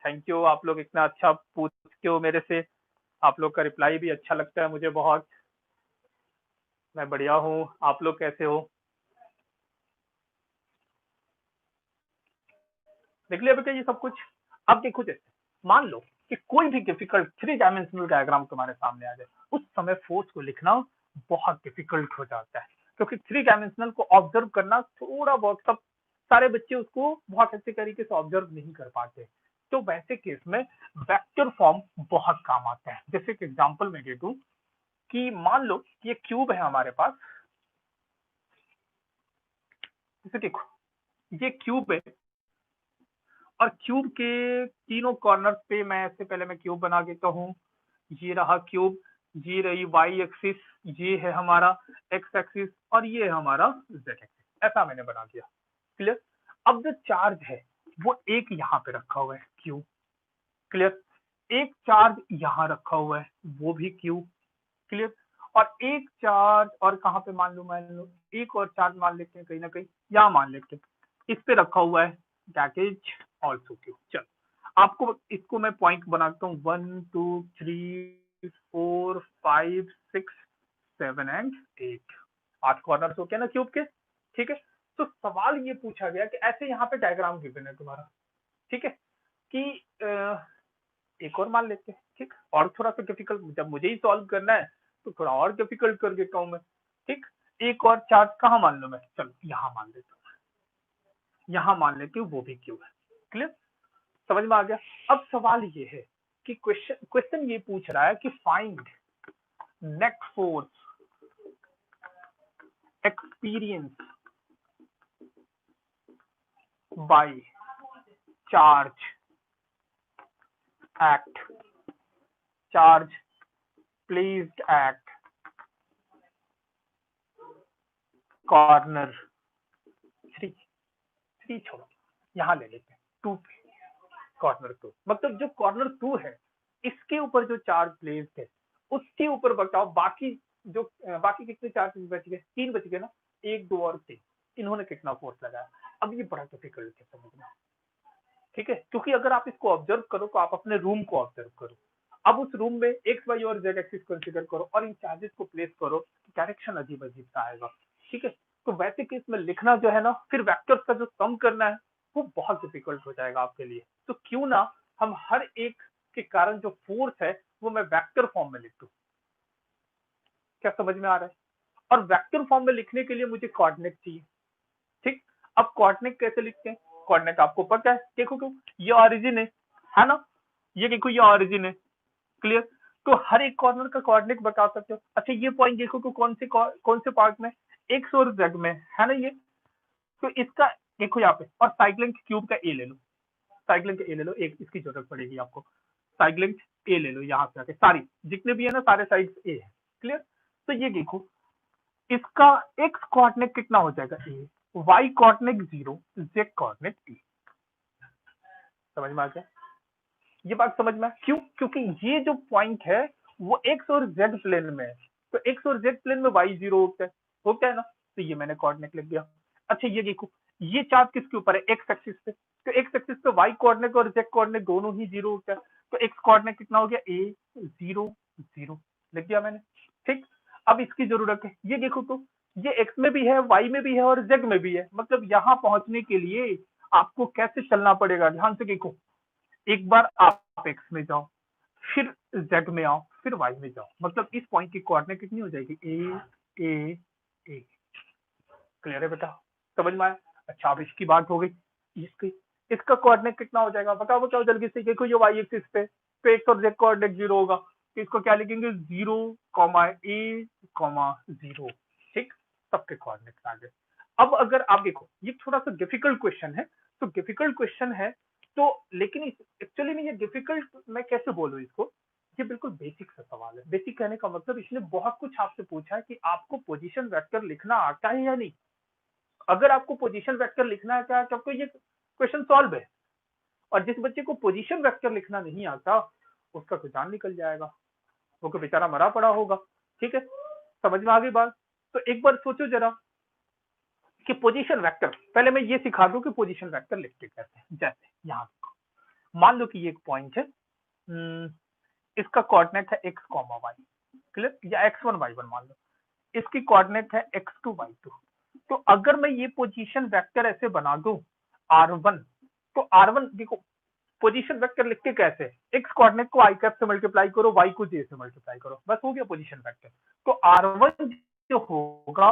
थैंक यू। आप लोग इतना अच्छा पूछते हो मेरे से, आप लोग का रिप्लाई भी अच्छा लगता है मुझे बहुत। मैं बढ़िया हूँ, आप लोग कैसे हो? देख लिया बेटा ये सब कुछ? अब देखो, जैसे मान लो कि कोई भी डिफिकल्ट 3 डायमेंशनल डायग्राम तुम्हारे सामने आ जाए, उस समय फोर्स को लिखना बहुत डिफिकल्ट हो जाता है, क्योंकि 3 डायमेंशनल को ऑब्जर्व करना थोड़ा बहुत, सब सारे बच्चे उसको बहुत अच्छे तरीके से ऑब्जर्व नहीं कर पाते। तो वैसे केस में वेक्टर फॉर्म बहुत काम आता है। जैसे कि एग्जाम्पल में दे दूं कि मान लो कि ये क्यूब है हमारे पास। जैसे देखो, ये क्यूब है और क्यूब के तीनों कॉर्नर पे मैं इससे पहले मैं क्यूब बना देता हूँ। ये रहा क्यूब, ये रही वाई एक्सिस, ये है हमारा एक्स एक्सिस और ये है हमारा जेड एक्सिस। ऐसा मैंने बना दिया। क्लियर? अब जो चार्ज है वो एक यहाँ पे रखा हुआ है क्यू। क्लियर? एक चार्ज यहाँ रखा हुआ है वो भी क्यू। क्लियर? और एक चार्ज और कहाँ पे मान लो एक और चार्ज मान लेते हैं, कहीं ना कहीं यहाँ मान लेते हैं, इस पे रखा हुआ है, दैट इज ऑल्सो क्यू। चलो, आपको इसको मैं पॉइंट बनाता हूँ, 1 2 3 4 5 6 7 एंड 8। 8 कॉर्नर हो गया ना क्यूब के। ठीक है, तो सवाल ये पूछा गया कि ऐसे यहाँ पे डायग्राम गिवन है तुम्हारा, ठीक है, कि एक और मान लेते हैं। ठीक, और थोड़ा सा डिफिकल्ट, जब मुझे ही सॉल्व करना है तो थोड़ा और डिफिकल्ट कर देता हूँ मैं। ठीक, एक और चार्ज कहाँ मान लो मैं, चलो यहाँ मान लेता हूँ, यहाँ मान लेती हूँ, वो भी क्यू है। क्लियर? समझ में आ गया? अब सवाल ये है कि क्वेश्चन ये पूछ रहा है कि find net force experience by charge act charge placed at corner 3। 3 छोड़ो, यहाँ ले लेते हैं 2 पे, कॉर्नर 2, मतलब जो कॉर्नर 2 है इसके ऊपर जो चार्ज प्लेस्ड है उसके ऊपर बताओ बाकी जो बाकी कितने चार्ज बच गए? 3 बच गए ना, 1 2 और 3, इन्होंने कितना फोर्स लगाया? अब ये बड़ा डिफिकल्ट है समझना। ठीक है, क्योंकि अगर आप इसको ऑब्जर्व करो तो आप अपने रूम को ऑब्जर्व करो। अब उस रूम में एक्स वाई और जेड एक्सिस कंसीडर करो और इन चार्जेस को प्लेस करो, डायरेक्शन अजीब अजीब सा आएगा। ठीक है, तो वैसे केस में लिखना जो है ना, फिर वेक्टर्स का जो सम करना है वो बहुत डिफिकल्ट हो जाएगा आपके लिए। तो क्यों ना हम हर एक के कारण जो फोर्स है वो मैं वेक्टर फॉर्म में लिख दूं। क्या समझ में आ रहा है? और वेक्टर फॉर्म में लिखने के लिए मुझे कोऑर्डिनेट चाहिए। ठीक, अब कोऑर्डिनेट कैसे लिखते हैं? कोऑर्डिनेट आपको पता है, देखो क्यों, ये ऑरिजिन है ना, ये देखो ये ऑरिजिन है। क्लियर? तो हर एक कॉर्नर का कोऑर्डिनेट बता सकते हो। अच्छा, ये पॉइंट देखो कि कौन से पार्ट में, एक्स और जेड में है ना ये, तो इसका देखो यहाँ पे, और साइड लेंथ क्यूब का ए ले लो, साइड लेंथ ए ले लो, एक इसकी जरूरत पड़ेगी आपको। साइड लेंथ ए ले लो, यहाँ से आके सारी जितने भी है ना सारे साइड ए है। क्लियर? तो ये देखो, इसका एक्स कोऑर्डिनेट कितना हो जाएगा ए, वाई कोऑर्डिनेट 0, जेड कोऑर्डिनेट ए। समझ में आ गया? ये बात समझ में? क्यों? क्योंकि ये जो पॉइंट है वो एक्स और जेड प्लेन में है, तो एक्स और जेड प्लेन में वाई 0 होता है ना, तो ये मैंने कोऑर्डिनेट लिख दिया। अच्छा, ये देखो, ये चार्ज किसके ऊपर है? एक्स एक्सिस पे, तो एक्स एक्सिस पे वाई कोऑर्डिनेट और जेड कोऑर्डिनेट दोनों ही 0 होता है, तो एक्स कोऑर्डिनेट कितना हो गया? ए 0 0 लिख दिया मैंने। ठीक, अब इसकी जरूरत है, ये देखो तो ये एक्स में भी है, वाई में भी है और जेड में भी है, मतलब यहाँ पहुंचने के लिए आपको कैसे चलना पड़ेगा, ध्यान से देखो। एक बार आप एक्स में जाओ, फिर जेड में आओ, फिर वाई में जाओ, मतलब इस पॉइंट की कोऑर्डिनेट कितनी हो जाएगी? ए ए ए। क्लियर है बेटा? समझ में आया? अच्छा, अब इसकी बात हो गई, इसकी इसका कोऑर्डिनेट कितना हो जाएगा? बताओ बताओ जल्दी से। देखो ये वाई एक्सिस पे तो एक्स और जेड कोऑर्डिनेट 0 होगा, तो इसको क्या लिखेंगे? 0 ए 0। ठीक, सबके कोऑर्डिनेट आ गए। अब अगर आप देखो, ये थोड़ा सा डिफिकल्ट क्वेश्चन है, तो डिफिकल्ट क्वेश्चन है तो लेकिन एक्चुअली में ये डिफिकल्ट मैं कैसे बोलूं इसको, ये बिल्कुल बेसिक सा सवाल है। बेसिक कहने का मतलब इसने बहुत कुछ आपसे पूछा है कि आपको पोजीशन वेक्टर लिखना आता है या नहीं। अगर आपको पोजीशन वेक्टर लिखना है क्या, तो आपको ये क्वेश्चन सॉल्व है। और जिस बच्चे को पोजीशन वेक्टर लिखना नहीं आता उसका तो जान निकल जाएगा, वो तो बेचारा मरा पड़ा होगा। ठीक है, समझ में आ गई बात। तो एक बार सोचो जरा कि पोजीशन वेक्टर, पहले मैं ये सिखा दूं कि पोजीशन वेक्टर लिखते कैसे हैं। जैसे यहाँ मान लो कि ये एक पॉइंट है, इसका कोऑर्डिनेट है x कॉमा वाई, क्लियर, या x1 y1 मान लो, इसकी कोऑर्डिनेट है x2 y2। तो अगर मैं ये पोजीशन वेक्टर ऐसे बना दूं r1, तो r1 देखो पोजीशन वेक्टर लिखते कैसे, x कोऑर्डिनेट को i कैप से मल्टीप्लाई करो, y को j से मल्टीप्लाई करो, बस हो गया पोजीशन वेक्टर। तो r1 जो होगा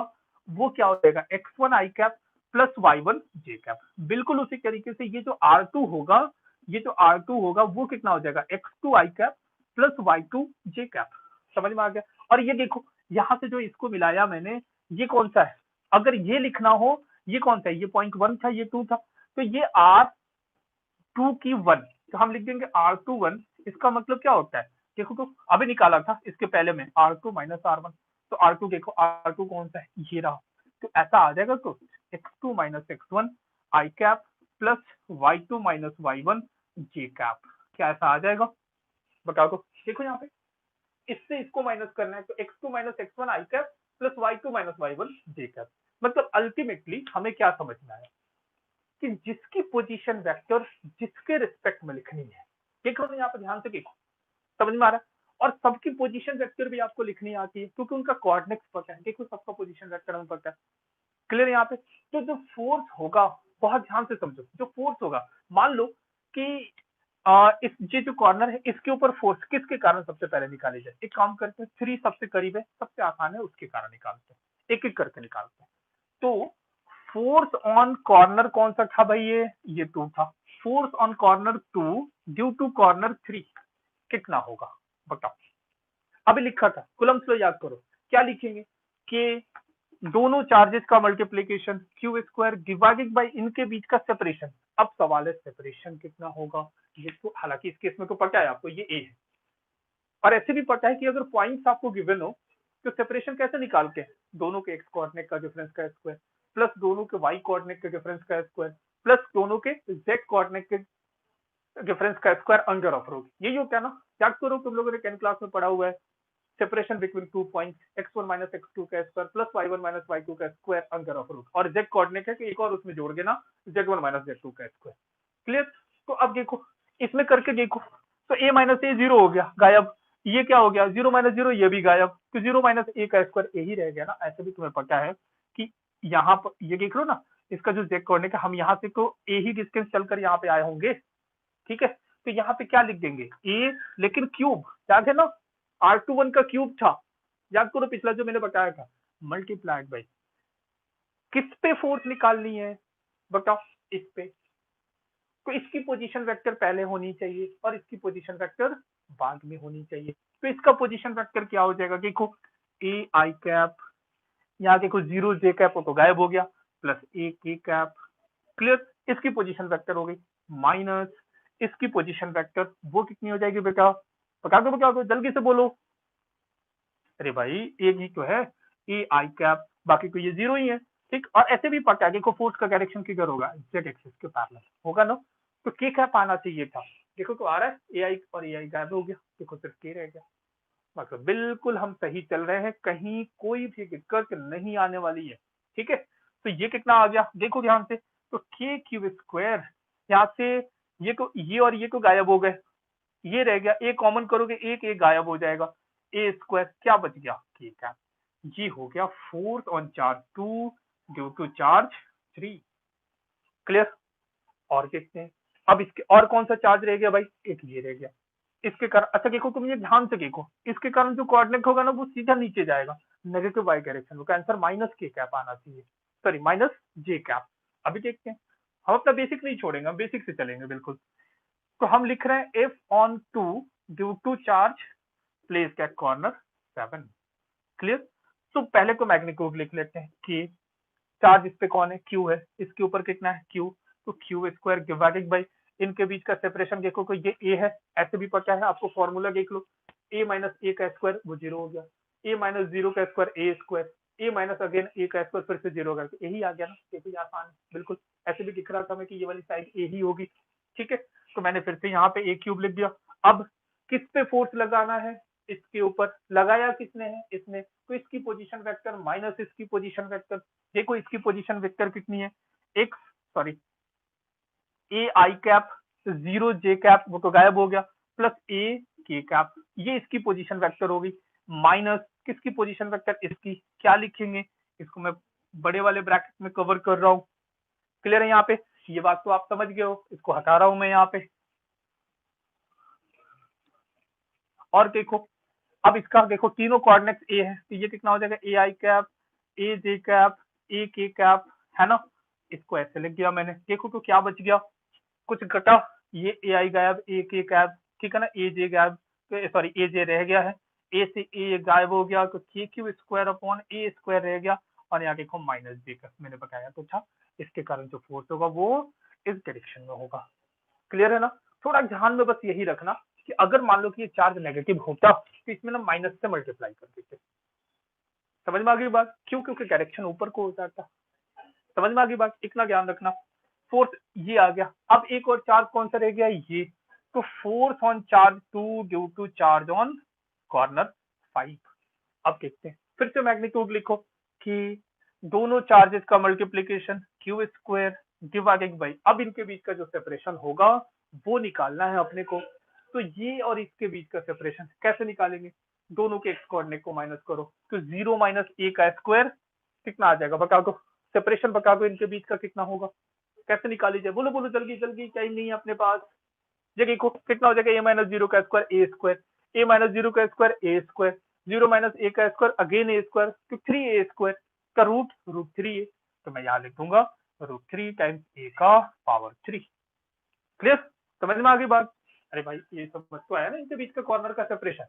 वो क्या हो जाएगा, x1 i cap plus y1 j cap. बिल्कुल उसी तरीके से ये जो r2 होगा, ये जो r2 होगा वो कितना हो जाएगा, x2 i cap plus y2 j cap. समझ में आ गया। और ये देखो यहां से जो इसको मिलाया मैंने, ये कौन सा है, अगर ये लिखना हो, ये कौन सा है, ये पॉइंट 1 था, ये 2 था, तो ये r2 की 1, तो हम लिख देंगे r2 1। इसका मतलब क्या होता है, देखो तो अभी निकाला था इसके पहले में r2 माइनस r1, तो r2 देखो r2 कौन सा है, ये रहा। तो ऐसा आ जाएगा, तो x2 minus x1 i cap plus y2 minus y1 j cap. क्या ऐसा आ जाएगा, बताओ तो। देखो यहाँ पे इससे इसको माइनस करना है, तो x2 minus x1 i cap plus y2 minus y1 j cap. मतलब अल्टीमेटली हमें क्या समझ में आया कि जिसकी पोजीशन वेक्टर जिसके रिस्पेक्ट में लिखनी है, देखो ना यहाँ पर ध्यान से देखो, समझ में आ रहा है। और सबकी पोजीशन वेक्टर भी आपको लिखनी आती है क्योंकि उनका कोऑर्डिनेट्स पता है। देखो सबका पोजीशन वेक्टर हमें पता है, क्लियर यहाँ पे। तो जो फोर्स होगा, बहुत ध्यान से समझो, जो फोर्स होगा, मान लो कि इस ये जो कॉर्नर है इसके ऊपर फोर्स किसके कारण सबसे पहले निकाली जाए। एक काम करते हैं, 3 सबसे करीब है, सबसे आसान है, उसके कारण निकालते हैं, एक एक करके निकालते हैं। तो फोर्स ऑन कॉर्नर कौन सा था भाई, ये 2 था। Force on corner 2 due to corner 3 कितना होगा, बताओ। अभी लिखा था, कुलम्स लो याद करो, क्या लिखेंगे कि दोनों चार्जेस का multiplication Q square divided by इनके बीच का सेपरेशन। अब सवाल है सेपरेशन कितना होगा, ये तो हालांकि इस केस में तो पता है आपको ये ए है, और ऐसे भी पता है कि अगर पॉइंट्स आपको गिवन हो तो सेपरेशन कैसे निकालते हैं, दोनों के एक्स कोऑर्डिनेट का डिफरेंस का स्क्वायर प्लस दोनों के वाई कोऑर्डिनेट के डिफरेंस का स्क्वायर प्लस दोनों के जेड कोऑर्डिनेट के डिफरेंस का स्क्वायर अंडर ऑफ रूट। यही होता है ना, याद करो तुम लोगों ने 10 क्लास में पढ़ा हुआ है, separation between 2 points x1 minus x2 का square plus y1 minus y2 का स्क्वायर अंडर ऑफ रूट, और z कोऑर्डिनेट है कि एक और उसमें जोड़ देना z1 माइनस z2 का स्क्वायर। क्लियर। तो अब देखो इसमें करके देखो, तो a माइनस ए 0 हो गया गायब, ये क्या हो गया 0 माइनस 0, ये भी गायब, तो 0 माइनस ए का स्क्वायर ए ही रह गया ना। ऐसे भी तुम्हें पता है कि यहाँ पर ये देख लो ना, इसका जो z कोऑर्डिनेट है, हम यहाँ से तो ए ही डिस्टेंस चलकर यहाँ पे आए होंगे, ठीक है। तो यहाँ पे क्या लिख देंगे ए, लेकिन क्यूब, याद है ना R21 का क्यूब था, याद करो पिछला जो मैंने बताया था, मल्टीप्लाइड बाई किस पे फोर्स निकालनी है, बताओ, इस पे। तो इसकी पोजीशन वेक्टर पहले होनी चाहिए और इसकी पोजीशन वेक्टर बाद में होनी चाहिए। तो इसका पोजीशन वेक्टर क्या हो जाएगा, देखो ए आई कैप, यहाँ देखो 0 जे कैप हो तो गायब हो गया, प्लस ए के कैप, क्लियर। इसकी पोजीशन वेक्टर हो गई माइनस इसकी पोजीशन वेक्टर, वो कितनी हो जाएगी बेटा, बता दो जल्दी से बोलो। अरे भाई एक ही तो है, ए आई कैप, बाकी तो ये 0 ही है, ठीक। और ऐसे भी पता है, देखो फोर्स का डायरेक्शन किधर होगा, जेड एक्सिस के पैरेलल होगा ना, तो के कैप आना चाहिए था, देखो तो आ रहा है ए आई, और ए आई गायब हो गया, देखो सिर्फ के रह गया। मतलब बिल्कुल हम सही चल रहे हैं, कहीं कोई भी दिक्कत नहीं आने वाली है, ठीक है। तो ये कितना आ गया देखो ध्यान से, तो के क्यूब स्क्वायर, यहाँ से ये को ये और ये को गायब हो गए, ये रह गया, ए कॉमन करोगे एक एक गायब हो जाएगा, ए स्क्वायर क्या बच गया के का। ये हो गया force on charge 2 due to charge 3, clear. और देखते हैं अब इसके और कौन सा चार्ज रह गया भाई, एक ये रह गया, इसके कारण, अच्छा देखो तुम ये ध्यान से देखो, इसके कारण जो कोऑर्डिनेट होगा ना वो सीधा नीचे जाएगा नेगेटिव वाई डायरेक्शन में, आंसर माइनस के कैप आना चाहिए, सॉरी माइनस जे कैप। अभी देखते हैं, हम अपना बेसिक नहीं छोड़ेंगे, हम बेसिक से चलेंगे बिल्कुल। तो हम लिख रहे हैं F on 2 due to charge placed at corner 7, clear. तो पहले तो मैग्नीट्यूड लिख लेते हैं कि चार्ज इस पे कौन है, क्यू है, इसके ऊपर कितना है क्यू, तो क्यू स्क्वायर डिवाइडेड बाई इनके बीच का सेपरेशन देखो को ये ए है, ऐसे भी पता है आपको, फॉर्मूला देख लो, ए माइनस ए का स्क्वायर वो 0 हो गया, ए माइनस 0 का स्क्वायर ए स्क्वायर, ए माइनस अगेन ए का स्क्वायर फिर से 0 करके यही आ गया ना, ये भी आसान है बिल्कुल। ऐसे भी दिख रहा था हमें कि ये वाली साइड ए ही होगी, ठीक है। तो मैंने फिर से यहाँ पे ए क्यूब लिख दिया। अब किस पे फोर्स लगाना है, इसके ऊपर लगाया किसने है, इसने, तो इसकी पोजीशन वेक्टर माइनस इसकी पोजीशन वेक्टर, देखो इसकी पोजीशन वेक्टर कितनी है, एक्स सॉरी ए आई कैप 0 जे कैप वो तो गायब हो गया, प्लस ए के कैप, ये इसकी पोजीशन वेक्टर होगी, माइनस किसकी पोजीशन वेक्टर, इसकी, क्या लिखेंगे, इसको मैं बड़े वाले ब्रैकेट में कवर कर रहा हूँ, क्लियर है यहाँ पे, ये बात तो आप समझ गए हो, इसको हटा रहा हूं मैं यहाँ पे। और देखो अब इसका देखो तीनों कोऑर्डिनेट्स ए है, तो ये कितना हो जाएगा, ए आई कैप, ए जे कैप, ए के कैप, है ना, इसको ऐसे लिख दिया मैंने। देखो तो क्या बच गया, कुछ घटा, ये ए आई गायब, ए के कैप, ठीक है ना, ए जे गायब, सॉरी ए जे रह गया है, ए से ए गायब हो गया, तो के क्यू स्क्वायर अपॉन ए स्क्वायर रह गया, और यहाँ देखो माइनस जे का मैंने बताया तो था, इसके कारण जो फोर्स होगा वो इस डायरेक्शन में होगा, क्लियर है ना। थोड़ा ध्यान में बस यही रखना कि अगर मान लो कि ये चार्ज नेगेटिव होता तो इसमें ना माइनस से मल्टीप्लाई कर देते, समझ में आ गई बात, क्यों, क्योंकि डायरेक्शन ऊपर को हो जाता, समझ में आ गई बात, इतना ज्ञान रखना। फोर्स ये आ गया, अब एक और चार्ज कौन सा रह गया, ये, तो force on charge 2 due to charge on corner 5। अब देखते हैं, फिर से मैग्नीट्यूड लिखो कि दोनों चार्जेस का multiplication Q square divided by, अब इनके बीच का जो सेपरेशन होगा वो निकालना है अपने को, तो ये और इसके बीच का सेपरेशन कैसे निकालेंगे, दोनों के एक्स कोऑर्डिनेट को माइनस करो, तो 0 माइनस ए का स्क्वायर कितना आ जाएगा बता दो, सेपरेशन बता दो इनके बीच का कितना होगा, कैसे निकाली जाए, बोलो बोलो जल्दी जल्दी, टाइम नहीं है अपने पास, जगह को कितना हो जाएगा, ए माइनस 0 का स्क्वायर ए स्क्वायर, ए माइनस 0 का स्क्वायर ए स्क्वायर, 0 माइनस ए का स्क्वायर अगेन ए स्क्वायर, तो 3 ए स्क्वायर का रूट रूट 3 ए, तो मैं यहाँ लिख दूंगा रूट 3 टाइम्स ए का पावर 3, क्लियर, समझ में आ गई बात। अरे भाई ये समझ तो आया ना, इनके बीच का कॉर्नर का सेपरेशन,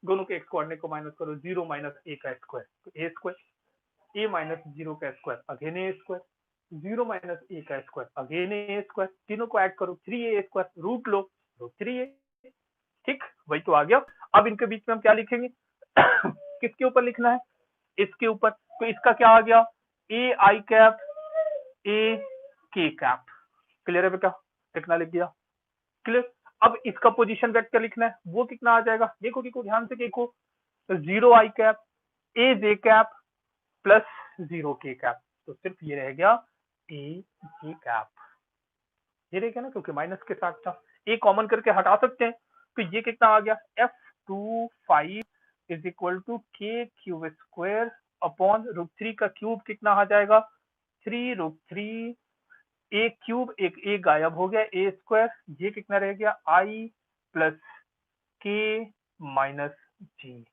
दोनों के एक्स कोऑर्डिनेट को माइनस करो, 0 माइनस ए का स्क्वायर तो ए स्क्वायर, ए माइनस 0 का स्क्वायर अगेन ए स्क्वायर, 0 माइनस ए का स्क्वायर अगेन ए स्क्वायर, तीनों को ऐड करो 3 ए स्क्वायर, रूट लो रूट 3 ए, ठीक, वही तो आ गया। अब इनके बीच में हम क्या लिखेंगे किसके ऊपर लिखना है, इसके ऊपर, तो इसका क्या आ गया, ए आई कैप ए के कैप, क्लियर है बेटा, कितना लिख दिया, क्लियर। अब इसका पोजीशन वेक्टर लिखना है, वो कितना आ जाएगा, देखो देखो ध्यान से देखो, तो 0 i cap a j cap plus 0 k cap, तो सिर्फ ये रह गया ए जे कैप, ये रह गया ना, क्योंकि माइनस के साथ था, ए कॉमन करके हटा सकते हैं, तो ये कितना आ गया, F25 इज इक्वल टू के क्यूब स्क्वायर अपॉन रूट 3 का क्यूब कितना आ जाएगा, 3 रूट 3, ए क्यूब एक ए गायब हो गया, ए स्क्वायर, ये कितना रह गया, आई प्लस के माइनस जी,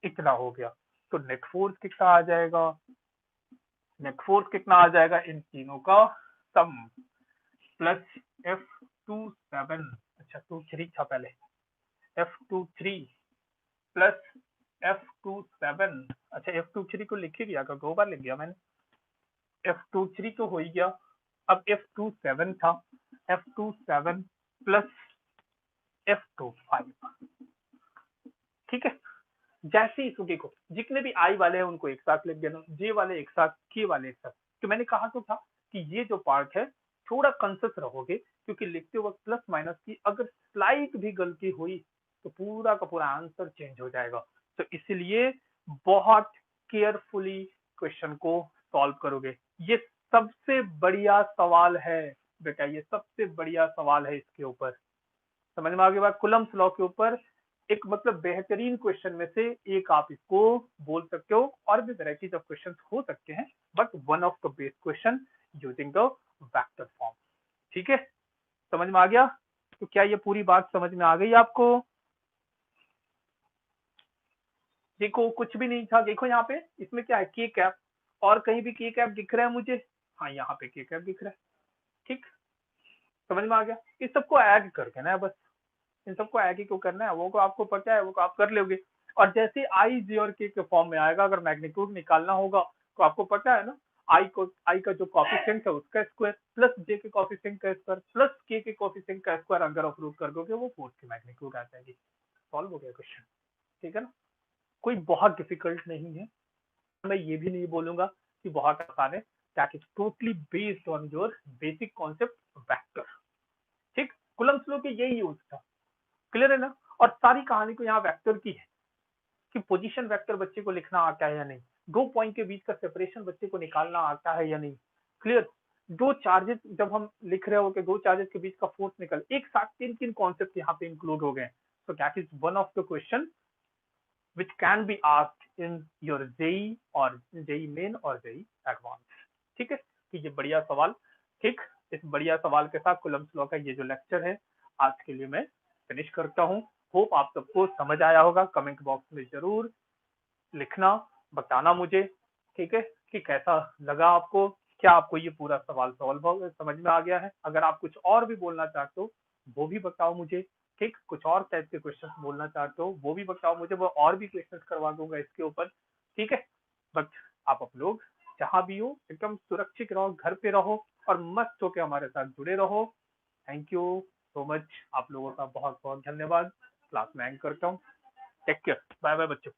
इतना हो गया। तो नेट फोर्स कितना आ जाएगा, नेट फोर्स कितना आ जाएगा, इन तीनों का सम प्लस F27, अच्छा 23 था पहले, F23 प्लस F27, अच्छा F23 को लिख ही गया, 2 बार लिख गया मैंने, F23 तो हो ही गया, अब F27 था, F27 प्लस F25, ठीक है। जैसे ही देखो जितने भी आई वाले हैं उनको एक साथ लिख देना, जे वाले एक साथ, के वाले एक साथ, तो मैंने कहा तो था कि ये जो पार्ट है थोड़ा कॉन्शियस रहोगे, क्योंकि लिखते वक्त प्लस माइनस की अगर स्लाइट भी गलती हुई तो पूरा का पूरा आंसर चेंज हो जाएगा, तो इसलिए बहुत केयरफुली क्वेश्चन को सॉल्व करोगे, ये सबसे बढ़िया सवाल है बेटा, ये सबसे बढ़िया सवाल है, इसके ऊपर समझ में आ गई बात, कुलम्स लॉ के ऊपर एक मतलब बेहतरीन क्वेश्चन में से एक आप इसको बोल सकते हो, और भी वैरायटीज ऑफ क्वेश्चंस हो सकते हैं, but one of the best question using the vector form, ठीक है, समझ में आ गया। तो क्या ये पूरी बात समझ में आ गई आपको, देखो कुछ भी नहीं था, देखो यहाँ पे इसमें क्या है, के कैप, और कहीं भी के कैप दिख रहा है मुझे, हाँ यहाँ पे के कैप दिख रहा है, ठीक, समझ में आ गया, इस सबको ऐड कर देना है बस, इन सबको ऐड ही क्यों करना है, वो को आपको पता है, वो को आप कर लोगे, और जैसे आई जे और के फॉर्म में आएगा, अगर मैग्नीट्यूड निकालना होगा तो आपको पता है ना, आई का जो कॉफिशिएंट है उसका स्क्वायर प्लस जे के कॉफिशिएंट का स्क्वायर प्लस के कॉफिशिएंट का स्क्वायर अगर आप रूट कर दोगे वो फोर्स की मैग्नीट्यूड आ जाएगी। सॉल्व हो गया क्वेश्चन, ठीक है ना। कोई बहुत डिफिकल्ट नहीं है, मैं ये भी नहीं बोलूंगा कि बहुत आसान है, that is totally based on your basic concept vector. ठीक, कूलम्ब्स लॉ के यही यूज था, क्लियर है ना। और सारी कहानी को यहाँ वेक्टर की है कि पोजीशन वेक्टर बच्चे को लिखना आता है या नहीं, दो पॉइंट के बीच का सेपरेशन बच्चे को निकालना आता है या नहीं, क्लियर। दो चार्जेस जब हम लिख रहे हो कि दो चार्जेस के बीच का फोर्स निकल, एक साथ तीन तीन कॉन्सेप्ट यहाँ पे इंक्लूड हो गए। So that is one of the question which can be asked in your JEE और JEE मेन और JEE एडवांस। ठीक है, कि ये बढ़िया सवाल। ठीक, इस बढ़िया सवाल के साथ कूलम्ब्स लॉ का ये जो लेक्चर है आज के लिए मैं फिनिश करता हूँ। होप आप सबको समझ आया होगा। कमेंट बॉक्स में जरूर लिखना, बताना मुझे, ठीक है, कि कैसा लगा आपको, क्या आपको ये पूरा सवाल सॉल्व समझ में आ गया है। अगर आप कुछ और भी बोलना चाहते हो वो भी बताओ मुझे, ठीक, कुछ और टाइप के क्वेश्चन बोलना चाहते हो वो भी बताओ मुझे, वो और भी क्वेश्चन करवा दूंगा इसके ऊपर, ठीक है। बट आप लोग जहां भी हो एकदम सुरक्षित रहो, घर पे रहो और मस्त होकर हमारे साथ जुड़े रहो। थैंक यू सो मच, आप लोगों का बहुत बहुत धन्यवाद। क्लास में एंड करता हूँ। टेक केयर, बाय बाय बच्चों।